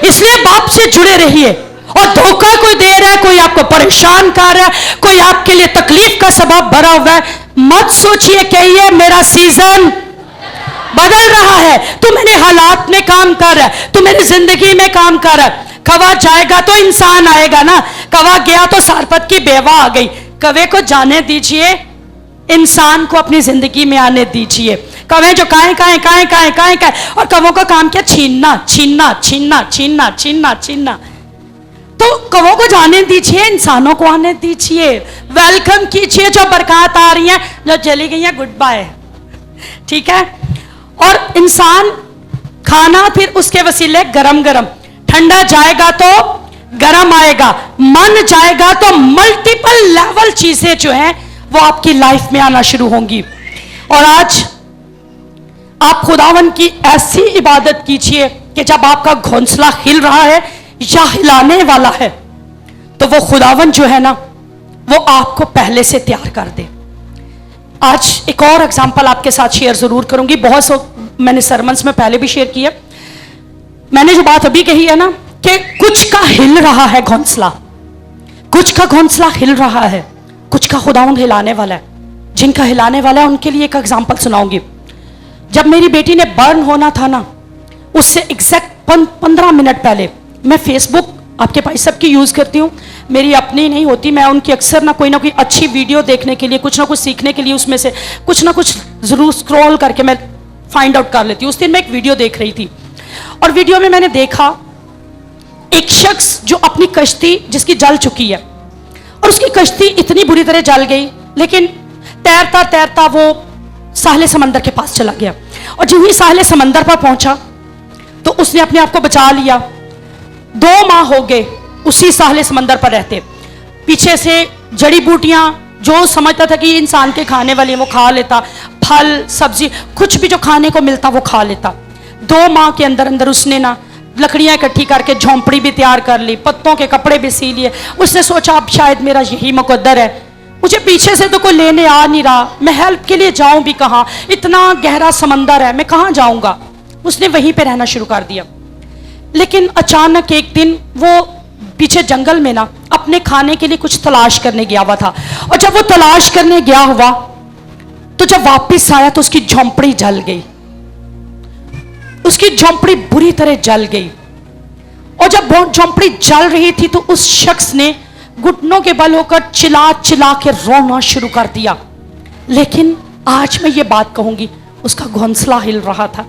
इसलिए बाप से जुड़े रहिए। और धोखा कोई दे रहा है, कोई आपको परेशान कर रहा है, कोई आपके लिए तकलीफ का सबब भरा हुआ है, मत सोचिए कहिए मेरा सीजन बदल रहा है, तू मेरे हालात में काम कर रहा है, तू मेरी जिंदगी में काम कर रहा है। कवा जाएगा तो इंसान आएगा ना, कवा गया तो सारपत की बेवा आ गई। कवे को जाने दीजिए, इंसान को अपनी जिंदगी में आने दीजिए। कवे जो काहे काहे काहे काहे काहे काहे, और कवों का काम क्या? छीनना छीनना छीनना छीनना छीनना छीनना। तो कवों को जाने दीजिए, इंसानों को आने दीजिए, वेलकम कीजिए। जो बरकत आ रही है, जो चली गई है, गुड बाय, ठीक है। और इंसान खाना फिर उसके वसीले गरम गरम, ठंडा जाएगा तो गरम आएगा, मन जाएगा तो मल्टीपल लेवल चीजें जो हैं वो आपकी लाइफ में आना शुरू होंगी। और आज आप खुदावन की ऐसी इबादत कीजिए कि जब आपका घोंसला हिल रहा है या हिलाने वाला है, तो वो खुदावन जो है ना, वो आपको पहले से तैयार कर दे। आज एक और एग्जांपल आपके साथ शेयर जरूर करूंगी। बहुत सो मैंने सरमन्स में पहले भी शेयर किया। मैंने जो बात अभी कही है ना कि कुछ का हिल रहा है घोंसला, कुछ का घोंसला हिल रहा है, कुछ का खुदावंद हिलाने वाला है। जिनका हिलाने वाला है उनके लिए एक एग्जांपल सुनाऊंगी। जब मेरी बेटी ने बर्न होना था ना, उससे एग्जैक्ट 15 मिनट पहले, मैं फेसबुक आपके भाई सबकी यूज करती हूँ, मेरी अपनी नहीं होती, मैं उनकी अक्सर ना कोई अच्छी वीडियो देखने के लिए, कुछ ना कुछ सीखने के लिए उसमें से कुछ ना कुछ जरूर स्क्रॉल करके मैं फाइंड आउट कर लेती हूँ। उस दिन मैं एक वीडियो देख रही थी, और वीडियो में मैंने देखा एक शख्स जो अपनी कश्ती जिसकी जल चुकी है, और उसकी कश्ती इतनी बुरी तरह जल गई, लेकिन तैरता तैरता वो साहले समंदर के पास चला गया। और जब ही साहले समंदर पर पहुंचा तो उसने अपने आप को बचा लिया। 2 माह हो गए उसी साहले समंदर पर रहते। पीछे से जड़ी बूटियां जो समझता था कि इंसान के खाने वाली वो खा लेता, फल सब्जी कुछ भी जो खाने को मिलता वो खा लेता। 2 माह के अंदर अंदर उसने ना लकड़ियां इकट्ठी करके झोंपड़ी भी तैयार कर ली, पत्तों के कपड़े भी सी लिए। उसने सोचा अब शायद मेरा यही मुकद्दर है, मुझे पीछे से तो कोई लेने आ नहीं रहा, मैं हेल्प के लिए जाऊं भी कहां, इतना गहरा समंदर है, मैं कहां जाऊंगा। उसने वहीं पे रहना शुरू कर दिया। लेकिन अचानक एक दिन वो पीछे जंगल में ना अपने खाने के लिए कुछ तलाश करने गया हुआ था, और जब वो तलाश करने गया हुआ तो जब वापस आया तो उसकी झोंपड़ी जल गई, उसकी झोंपड़ी बुरी तरह जल गई। और जब झोंपड़ी जल रही थी तो उस शख्स ने घुटनों के बल होकर चिल्ला चिल्ला के रोना शुरू कर दिया। लेकिन आज मैं ये बात कहूंगी, उसका घोंसला हिल रहा था।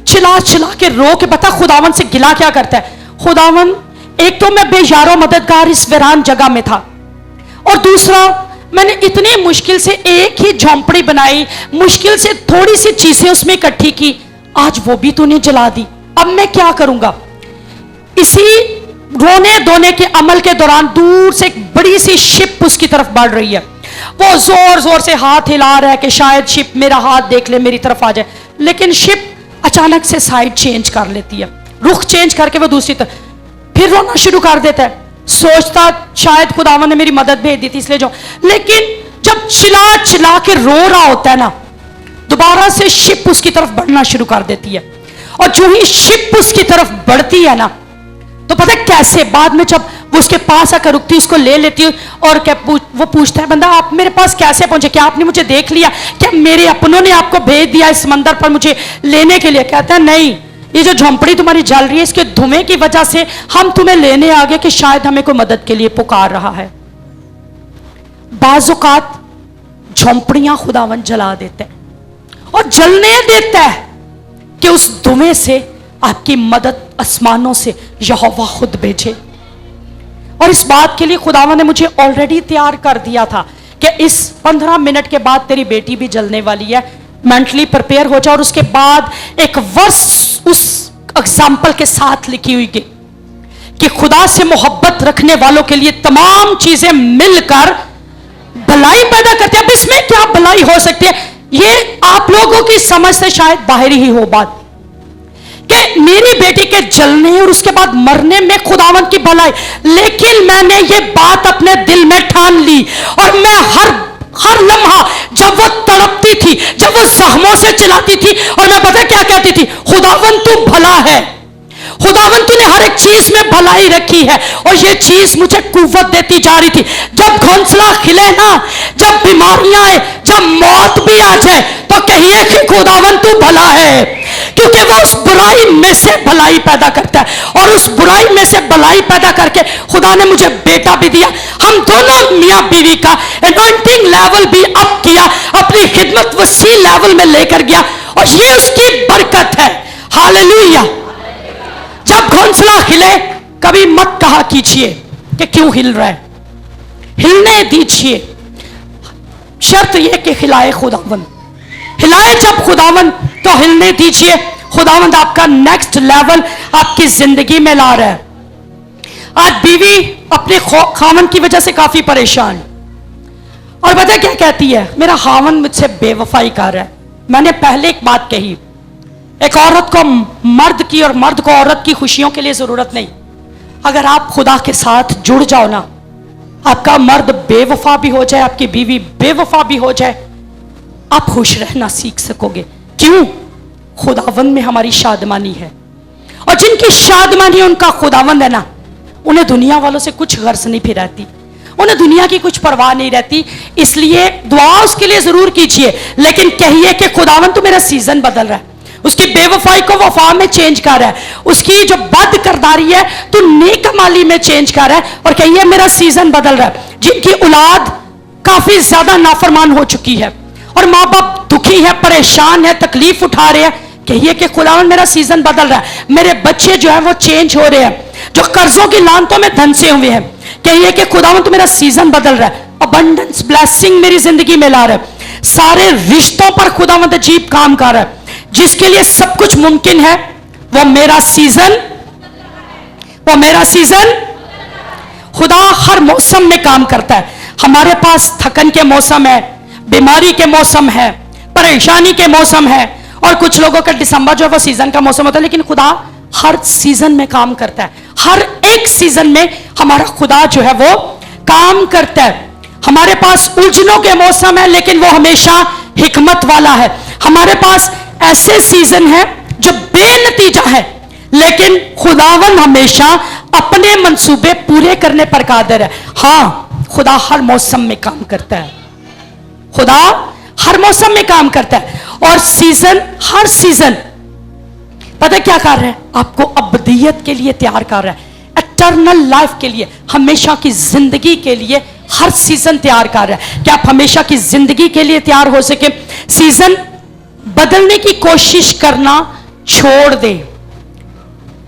चिल्ला चिल्ला के रो के बता खुदावन से गिला क्या करता है। खुदावन, एक तो मैं बेयारो मददगार इस वीरान जगह में था, और दूसरा मैंने इतनी मुश्किल से एक ही झोंपड़ी बनाई, मुश्किल से थोड़ी सी चीजें उसमें इकट्ठी की, आज वो भी तूने जला दी, अब मैं क्या करूंगा। इसी रोने धोने के अमल के दौरान दूर से एक बड़ी सी शिप उसकी तरफ बढ़ रही है। वो जोर जोर से हाथ हिला रहा है कि शायद शिप मेरा हाथ देख ले, मेरी तरफ आ जाए। लेकिन शिप अचानक से साइड चेंज कर लेती है, रुख चेंज करके वो दूसरी तरफ, फिर रोना शुरू कर देता है। सोचता शायद खुदावन ने मेरी मदद भेज दी थी इसलिए जो, लेकिन जब चिल्ला चिल्ला के रो रहा होता है ना, दोबारा से शिप उसकी तरफ बढ़ना शुरू कर देती है। और जो ही शिप उसकी तरफ बढ़ती है ना, तो पता है कैसे बाद में जब वो उसके पास आकर रुकती, उसको ले लेती और क्या वो पूछता है, बंदा आप मेरे पास कैसे पहुंचे, क्या आपने मुझे देख लिया, क्या मेरे अपनों ने आपको भेज दिया इस समंदर पर मुझे लेने के लिए? कहता है नहीं, ये जो झोंपड़ी तुम्हारी जल रही है इसके धुएं की वजह से हम तुम्हें लेने आ गए कि शायद हमें कोई मदद के लिए पुकार रहा है। बाज़ औक़ात झोंपड़ियां खुदावन जला देते हैं और जलने देता है कि उस धुएं से आपकी मदद आसमानों से यहोवा खुद भेजे। और इस बात के लिए खुदावन ने मुझे ऑलरेडी तैयार कर दिया था कि इस 15 मिनट के बाद तेरी बेटी भी जलने वाली है, मेंटली प्रिपेयर हो जाओ। और उसके बाद एक वर्स उस एग्जाम्पल के साथ लिखी हुई कि खुदा से मोहब्बत रखने वालों के लिए तमाम चीजें मिलकर भलाई पैदा करती है। अब इसमें क्या भलाई हो सकती है? ये आप लोगों की समझ से शायद बाहरी ही हो बात कि मेरी बेटी के जलने और उसके बाद मरने में खुदावंत की भलाई, लेकिन मैंने ये बात अपने दिल में ठान ली और मैं हर लम्हा जब वो तड़पती थी, जब वो जख्मों से चिल्लाती थी, और मैं पता क्या कहती थी, खुदावंत तू भला है, खुदावंत तूने हर एक चीज में भलाई रखी है। और ये चीज मुझे कुव्वत देती जा रही थी। जब घोंसला खिले ना, जब बीमारियां आए, जब मौत भी आ जाए, तो कहिए कि खुदावंत तू भला है, क्योंकि वो उस बुराई में से भलाई पैदा करता है। और उस बुराई में से भलाई पैदा करके खुदा ने मुझे बेटा भी दिया। हम दोनों मियां बीवी का एनॉइंटिंग लेवल भी अप किया, अपनी खिदमत वसी लेवल में लेकर गया, और ये उसकी बरकत है। हालेलुया। जब घोंसला हिले, कभी मत कहा कीजिए कि क्यों हिल रहा है, हिलने दीजिए। शर्त यह कि हिलाए खुदावंद, हिलाए जब खुदावंद तो हिलने दीजिए। खुदावंद आपका नेक्स्ट लेवल आपकी जिंदगी में ला रहा है। आज बीवी अपने खामन की वजह से काफी परेशान, और पता क्या कहती है, मेरा खामन मुझसे बेवफाई कर रहा है। मैंने पहले एक बात कही, एक औरत को मर्द की और मर्द को औरत की खुशियों के लिए जरूरत नहीं। अगर आप खुदा के साथ जुड़ जाओ ना, आपका मर्द बेवफा भी हो जाए, आपकी बीवी बेवफा भी हो जाए, आप खुश रहना सीख सकोगे। क्यों? खुदावंद में हमारी शादमानी है, और जिनकी शादमानी उनका खुदावंद है ना, उन्हें दुनिया वालों से कुछ गर्ज नहीं फिर रहती, उन्हें दुनिया की कुछ परवाह नहीं रहती। इसलिए दुआ उसके लिए जरूर कीजिए, लेकिन कहिए कि खुदावंद तो मेरा सीजन बदल रहा है, उसकी बेवफाई को वफा में चेंज कर रहा है, उसकी जो बद करदारी है तो नेकमाली में चेंज कर रहा है, और कहिए मेरा सीजन बदल रहा है। जिनकी औलाद काफी ज्यादा नाफरमान हो चुकी है और माँ बाप दुखी है, परेशान है, तकलीफ उठा रहे हैं, कहिए कि खुदावंद मेरा सीजन बदल रहा है। मेरे बच्चे जो है वो चेंज हो रहे हैं, जो कर्जों की लानतों में धंसे हुए हैं, कहिए कि खुदावंद मेरा सीजन बदल रहा है। अबंडेंस ब्लेसिंग मेरी जिंदगी में ला रहा है। सारे रिश्तों पर खुदावंद अजीब काम कर रहा है। जिसके लिए सब कुछ मुमकिन है, वो मेरा सीजन खुदा हर मौसम में काम करता है। हमारे पास थकन के मौसम है, बीमारी के मौसम है, परेशानी के मौसम है, और कुछ लोगों का दिसंबर जो है वो सीजन का मौसम होता है, लेकिन खुदा हर सीजन में काम करता है। हर एक सीजन में हमारा खुदा जो है वो काम करता है। हमारे पास उलझनों के मौसम है, लेकिन वो हमेशा हिकमत वाला है। हमारे पास ऐसे सीजन है जो बेनतीजा है, लेकिन खुदावन हमेशा अपने मंसूबे पूरे करने पर कादिर है। हां, खुदा हर मौसम में काम करता है, खुदा हर मौसम में काम करता है। और सीजन, हर सीजन पता क्या कर रहा है, आपको अबदियत के लिए तैयार कर रहा है, इटर्नल लाइफ के लिए, हमेशा की जिंदगी के लिए हर सीजन तैयार कर रहा है कि आप हमेशा की जिंदगी के लिए तैयार हो सके। सीजन बदलने की कोशिश करना छोड़ दे।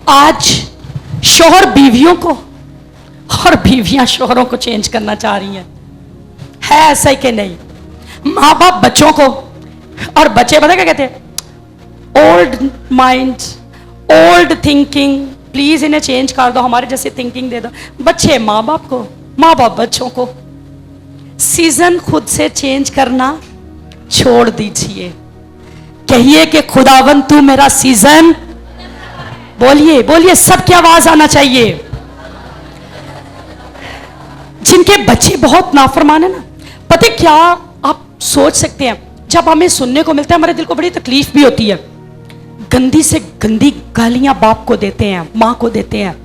आज शोहर बीवियों को और बीवियां शोहरों को चेंज करना चाह रही हैं, है ऐसा ही कि नहीं? माँ बाप बच्चों को, और बच्चे पता क्या कहते हैं, old mind, old thinking, please इन्हें चेंज कर दो, हमारे जैसे थिंकिंग दे दो। बच्चे माँ बाप को, माँ बाप बच्चों को। सीजन खुद से चेंज करना छोड़ दीजिए। कहिए कि खुदावन तू मेरा सीजन, बोलिए बोलिए, सबकी आवाज आना चाहिए। जिनके बच्चे बहुत नाफरमान है ना, पता क्या आप सोच सकते हैं, जब हमें सुनने को मिलता है हमारे दिल को बड़ी तकलीफ भी होती है। गंदी से गंदी गालियां बाप को देते हैं, माँ को देते हैं,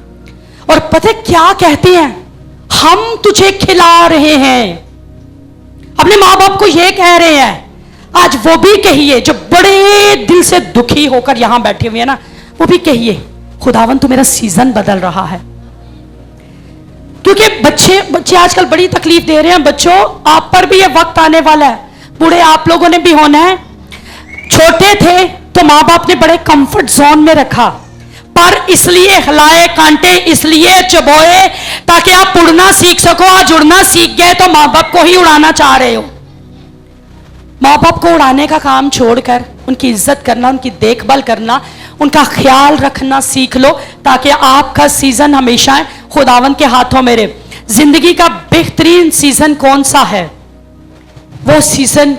और पता है क्या कहते हैं, हम तुझे खिला रहे हैं। अपने मां बाप को यह कह रहे हैं। आज वो भी कहिए जो बड़े दिल से दुखी होकर यहां बैठे हुए हैं ना, वो भी कहिए खुदावन तू मेरा सीजन बदल रहा है। क्योंकि बच्चे आजकल बड़ी तकलीफ दे रहे हैं। बच्चों, आप पर भी ये वक्त आने वाला है, बूढ़े आप लोगों ने भी होना है। छोटे थे तो माँ बाप ने बड़े कंफर्ट जोन में रखा, पर इसलिए हिलाए कांटे, इसलिए चबोए ताकि आप उड़ना सीख सको। आज उड़ना सीख गए तो माँ बाप को ही उड़ाना चाह रहे हो। माँ बाप को उड़ाने का काम छोड़कर उनकी इज्जत करना, उनकी देखभाल करना, उनका ख्याल रखना सीख लो, ताकि आपका सीजन हमेशा खुदावन के हाथों में रहे। जिंदगी का बेहतरीन सीजन कौन सा है? वो सीजन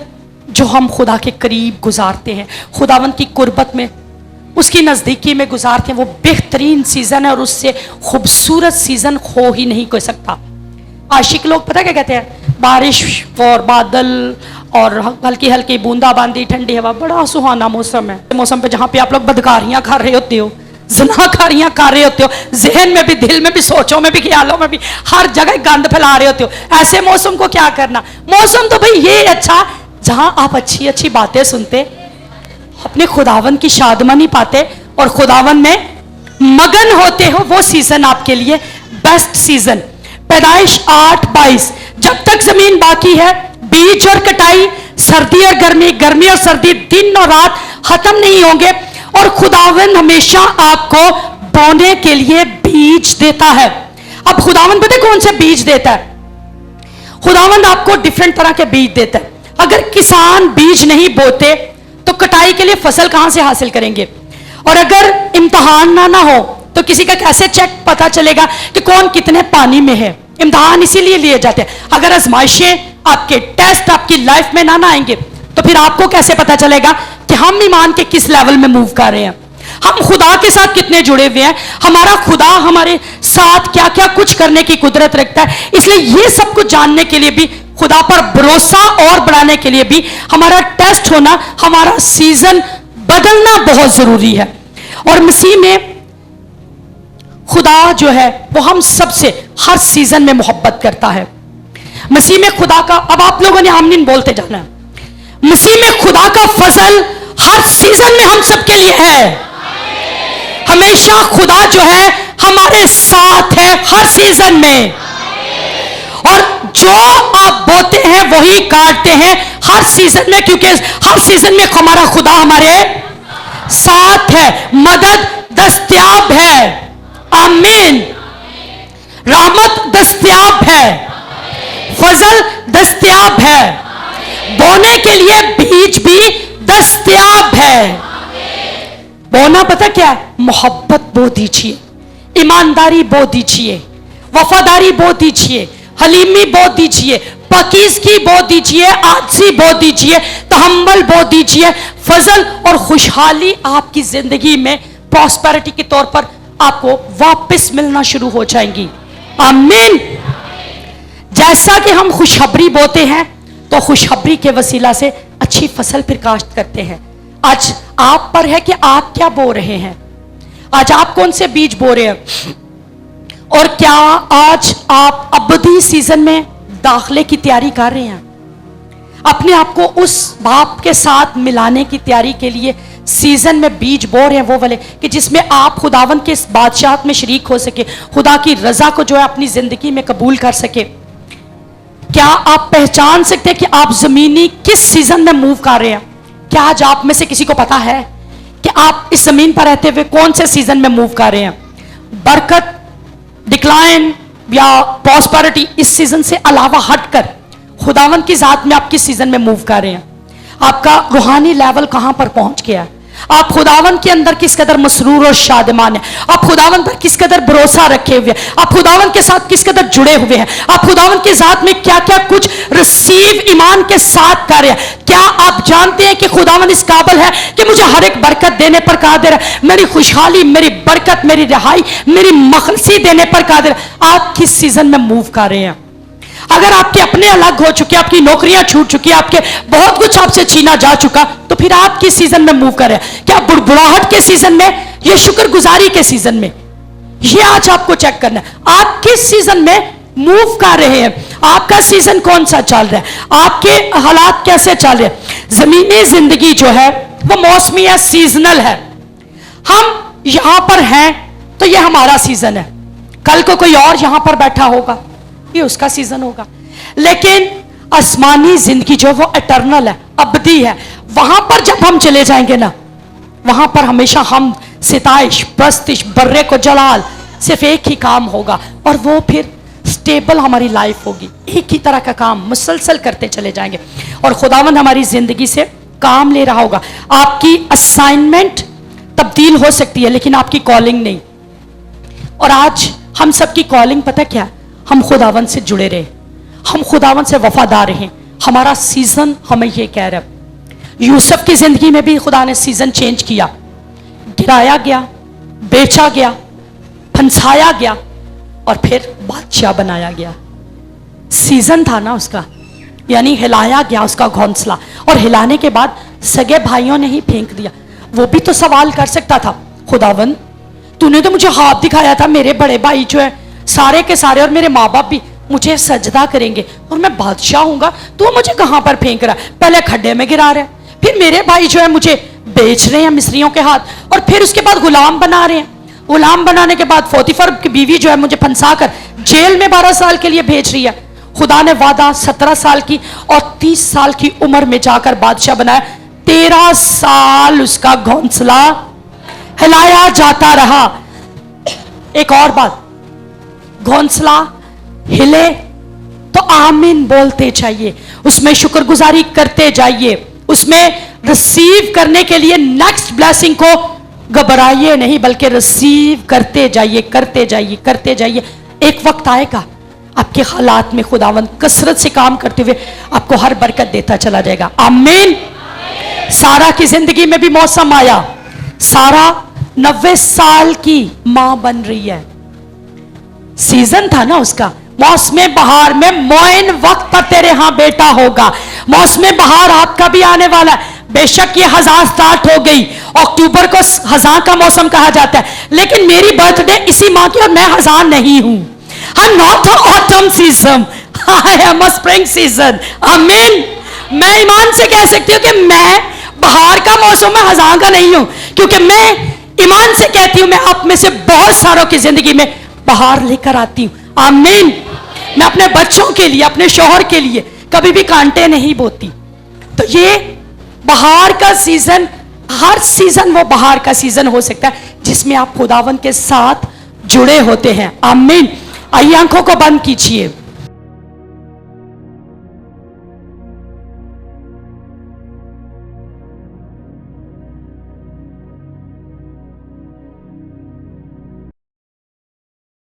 जो हम खुदा के करीब गुजारते हैं, खुदावन की कुर्बत में, उसकी नजदीकी में गुजारते हैं, वो बेहतरीन सीजन है। और उससे खूबसूरत सीजन हो ही नहीं कोई सकता। आशिक लोग पता क्या कहते हैं? बारिश और बादल और हल्की हल्की बूंदाबांदी, ठंडी हवा, बड़ा सुहाना मौसम है। मौसम पे जहां पे आप लोग बदकारियां कर रहे होते हो, ज़िनाकारियां कर रहे होते हो, जहन में भी, दिल में भी, सोचों में भी, ख्यालों में भी, हर जगह गंद फैला रहे होते हो, ऐसे मौसम को क्या करना? मौसम तो भाई ये अच्छा जहां आप अच्छी अच्छी बातें सुनते, अपने खुदावन की शादमानी पाते और खुदावन में मगन होते हो, वो सीजन आपके लिए बेस्ट सीजन। पैदाइश 8:22, जब तक जमीन बाकी है बीज और कटाई, सर्दी और गर्मी, गर्मी और सर्दी, दिन और रात खत्म नहीं होंगे, और खुदावन हमेशा आपको बोने के लिए बीज देता है। अब खुदावन पता कौन से बीज देता है? खुदावन आपको डिफरेंट तरह के बीज देता है। अगर किसान बीज नहीं बोते तो कटाई के लिए फसल कहां से हासिल करेंगे? और अगर इम्तिहान ना हो तो किसी का कैसे चेक पता चलेगा कि कौन कितने पानी में है? इम्तिहान इसीलिए लिए जाते हैं। अगर आजमाइशें, आपके टेस्ट आपकी लाइफ में ना आएंगे तो फिर आपको कैसे पता चलेगा कि हम ईमान के किस लेवल में मूव कर रहे हैं, हम खुदा के साथ कितने जुड़े हुए हैं, हमारा खुदा हमारे साथ क्या क्या कुछ करने की कुदरत रखता है। इसलिए ये सब कुछ जानने के लिए भी, खुदा पर भरोसा और बढ़ाने के लिए भी हमारा टेस्ट होना, हमारा सीजन बदलना बहुत जरूरी है। और मसीह में खुदा जो है वो हम सबसे हर सीजन में मोहब्बत करता है। मसीह में खुदा का, अब आप लोगों ने आमीन बोलते जाना है, मसीह में खुदा का फजल हर सीजन में हम सबके लिए है। हमेशा खुदा जो है हमारे साथ है हर सीजन में, और जो आप बोते हैं वही काटते हैं हर सीजन में, क्योंकि हर सीजन में हमारा खुदा हमारे साथ है, मदद दस्तयाब है। आमीन। रहमत दस्तयाब है, फजल दस्तयाब है, बोने के लिए बीज भी दस्तयाब है। बोना पता क्या है? मोहब्बत बो दीजिए, ईमानदारी बो दीजिए, वफादारी बो दीजिए, हलीमी बो दीजिए, पाकीज़गी बो दीजिए, आजी बो दीजिए, तहम्मुल बो दीजिए। फजल और खुशहाली आपकी जिंदगी में प्रॉस्पेरिटी के तौर पर आपको वापस मिलना शुरू हो जाएंगी। आमीन। जैसा कि हम खुशखबरी बोते हैं तो खुशखबरी के वसीला से अच्छी फसल फिर काश्त करते हैं। आज आप पर है कि आप क्या बो रहे हैं, आज आप कौन से बीज बो रहे हैं, और क्या आज आप अबदी सीजन में दाखिले की तैयारी कर रहे हैं, अपने आप को उस बाप के साथ मिलाने की तैयारी के लिए सीजन में बीज बो रहे हैं, वो वाले कि जिसमें आप खुदावन के इस बादशाहत में शरीक हो सके, खुदा की रजा को जो है अपनी जिंदगी में कबूल कर सके। क्या आप पहचान सकते हैं कि आप जमीनी किस सीजन में मूव कर रहे हैं? क्या आज आप में से किसी को पता है कि आप इस जमीन पर रहते हुए कौन से सीजन में मूव कर रहे हैं? बरकत, डिक्लाइन या प्रॉस्पेरिटी, इस सीजन से अलावा हटकर खुदावन की जात में आप किस सीजन में मूव कर रहे हैं? आपका रूहानी लेवल कहां पर पहुंच गया है? आप खुदावन के अंदर किस कदर मसरूर और शादमान है? आप खुदावन पर किस कदर भरोसा रखे हुए हैं? आप खुदावन के साथ किस कदर जुड़े हुए हैं? आप खुदावन की जात में क्या क्या कुछ रिसीव ईमान के साथ कर रहे हैं? क्या आप जानते हैं कि खुदावन इस काबिल है कि मुझे हर एक बरकत देने पर कादिर है, मेरी खुशहाली, मेरी बरकत, मेरी रिहाई, मेरी मखलसी देने पर कादिर है? आप किस सीजन में मूव कर रहे हैं? अगर आपके अपने अलग हो चुके, आपकी नौकरियां छूट चुकी, आपके बहुत कुछ आपसे छीना जा चुका, तो फिर आप किस सीजन में मूव कर रहे हैं? क्या बुड़बुड़ाहट के सीजन में या शुक्रगुजारी के सीजन में? ये आज आपको चेक करना है, आप किस सीजन में मूव कर रहे हैं, आपका सीजन कौन सा चल रहा है, आपके हालात कैसे चल रहे हैं। जमीनी जिंदगी जो है वो मौसमी है, सीजनल है। हम यहां पर हैं तो ये हमारा सीजन है, कल को कोई और यहां पर बैठा होगा, ये उसका सीजन होगा। लेकिन आसमानी जिंदगी जो वो एटर्नल है, अबदी है। वहां पर जब हम चले जाएंगे ना, वहां पर हमेशा हम सिताइश, प्रस्तिश, बर्रे को जलाल, सिर्फ एक ही काम होगा और वो फिर स्टेबल हमारी लाइफ होगी। एक ही तरह का काम मुसलसल करते चले जाएंगे और खुदावंद हमारी जिंदगी से काम ले रहा होगा। आपकी असाइनमेंट तब्दील हो सकती है लेकिन आपकी कॉलिंग नहीं। और आज हम सबकी कॉलिंग पता क्या, हम खुदावंद से जुड़े रहे, हम खुदावंद से वफादार रहे। हमारा सीजन हमें ये कह रहा है। यूसुफ की जिंदगी में भी खुदा ने सीजन चेंज किया, गिराया गया, बेचा गया, फंसाया गया और फिर बादशाह बनाया गया। सीजन था ना उसका, यानी हिलाया गया उसका घोंसला, और हिलाने के बाद सगे भाइयों ने ही फेंक दिया। वो भी तो सवाल कर सकता था, खुदावंद तूने तो मुझे ख्वाब दिखाया था, मेरे बड़े भाई जो है सारे के सारे और मेरे माँ बाप भी मुझे सजदा करेंगे और मैं बादशाह हूंगा, तू मुझे कहां पर फेंक रहा है? पहले खड्डे में गिरा रहा है, फिर मेरे भाई जो है मुझे बेच रहे हैं मिस्रियों के हाथ, और फिर उसके बाद गुलाम बना रहे हैं। गुलाम बनाने के बाद पोतीफर की बीवी जो है मुझे फंसा कर जेल में 12 साल के लिए भेज रही है। खुदा ने वादा 17 साल की और 30 साल की उम्र में जाकर बादशाह बनाया। 13 साल उसका घोंसला हिलाया जाता रहा। एक और बात, घोंसला हिले तो आमीन बोलते जाइए, उसमें शुक्रगुजारी करते जाइए, उसमें रिसीव करने के लिए नेक्स्ट ब्लेसिंग को घबराइए नहीं, बल्कि रिसीव करते जाइए, करते जाइए, करते जाइए। एक वक्त आएगा आपके हालात में खुदावंद कसरत से काम करते हुए आपको हर बरकत देता चला जाएगा। आमीन। सारा की जिंदगी में भी मौसम आया, सारा 90 साल की मां बन रही है, सीजन था ना उसका। मौसम बहार में मोइन वक्त पर तेरे यहां बेटा होगा। मौसम बहार आपका भी आने वाला है। बेशक ये हज़ां स्टार्ट हो गई, अक्टूबर को हज़ां का मौसम कहा जाता है, लेकिन मेरी बर्थडे इसी माह की और मैं हज़ां नहीं हूं। I am not the autumn season, I am a spring season. आमीन। मैं ईमान से कह सकती हूँ कि मैं बहार का मौसम में हज़ां का नहीं हूं, क्योंकि मैं ईमान से कहती हूं मैं आप में से बहुत सारों की जिंदगी में बहार लेकर आती हूं। आमीन। मैं अपने बच्चों के लिए, अपने शौहर के लिए कभी भी कांटे नहीं बोती। तो ये बहार का सीजन, हर सीजन वो बहार का सीजन हो सकता है जिसमें आप खुदावन के साथ जुड़े होते हैं। आमीन। आइए आंखों को बंद कीजिए।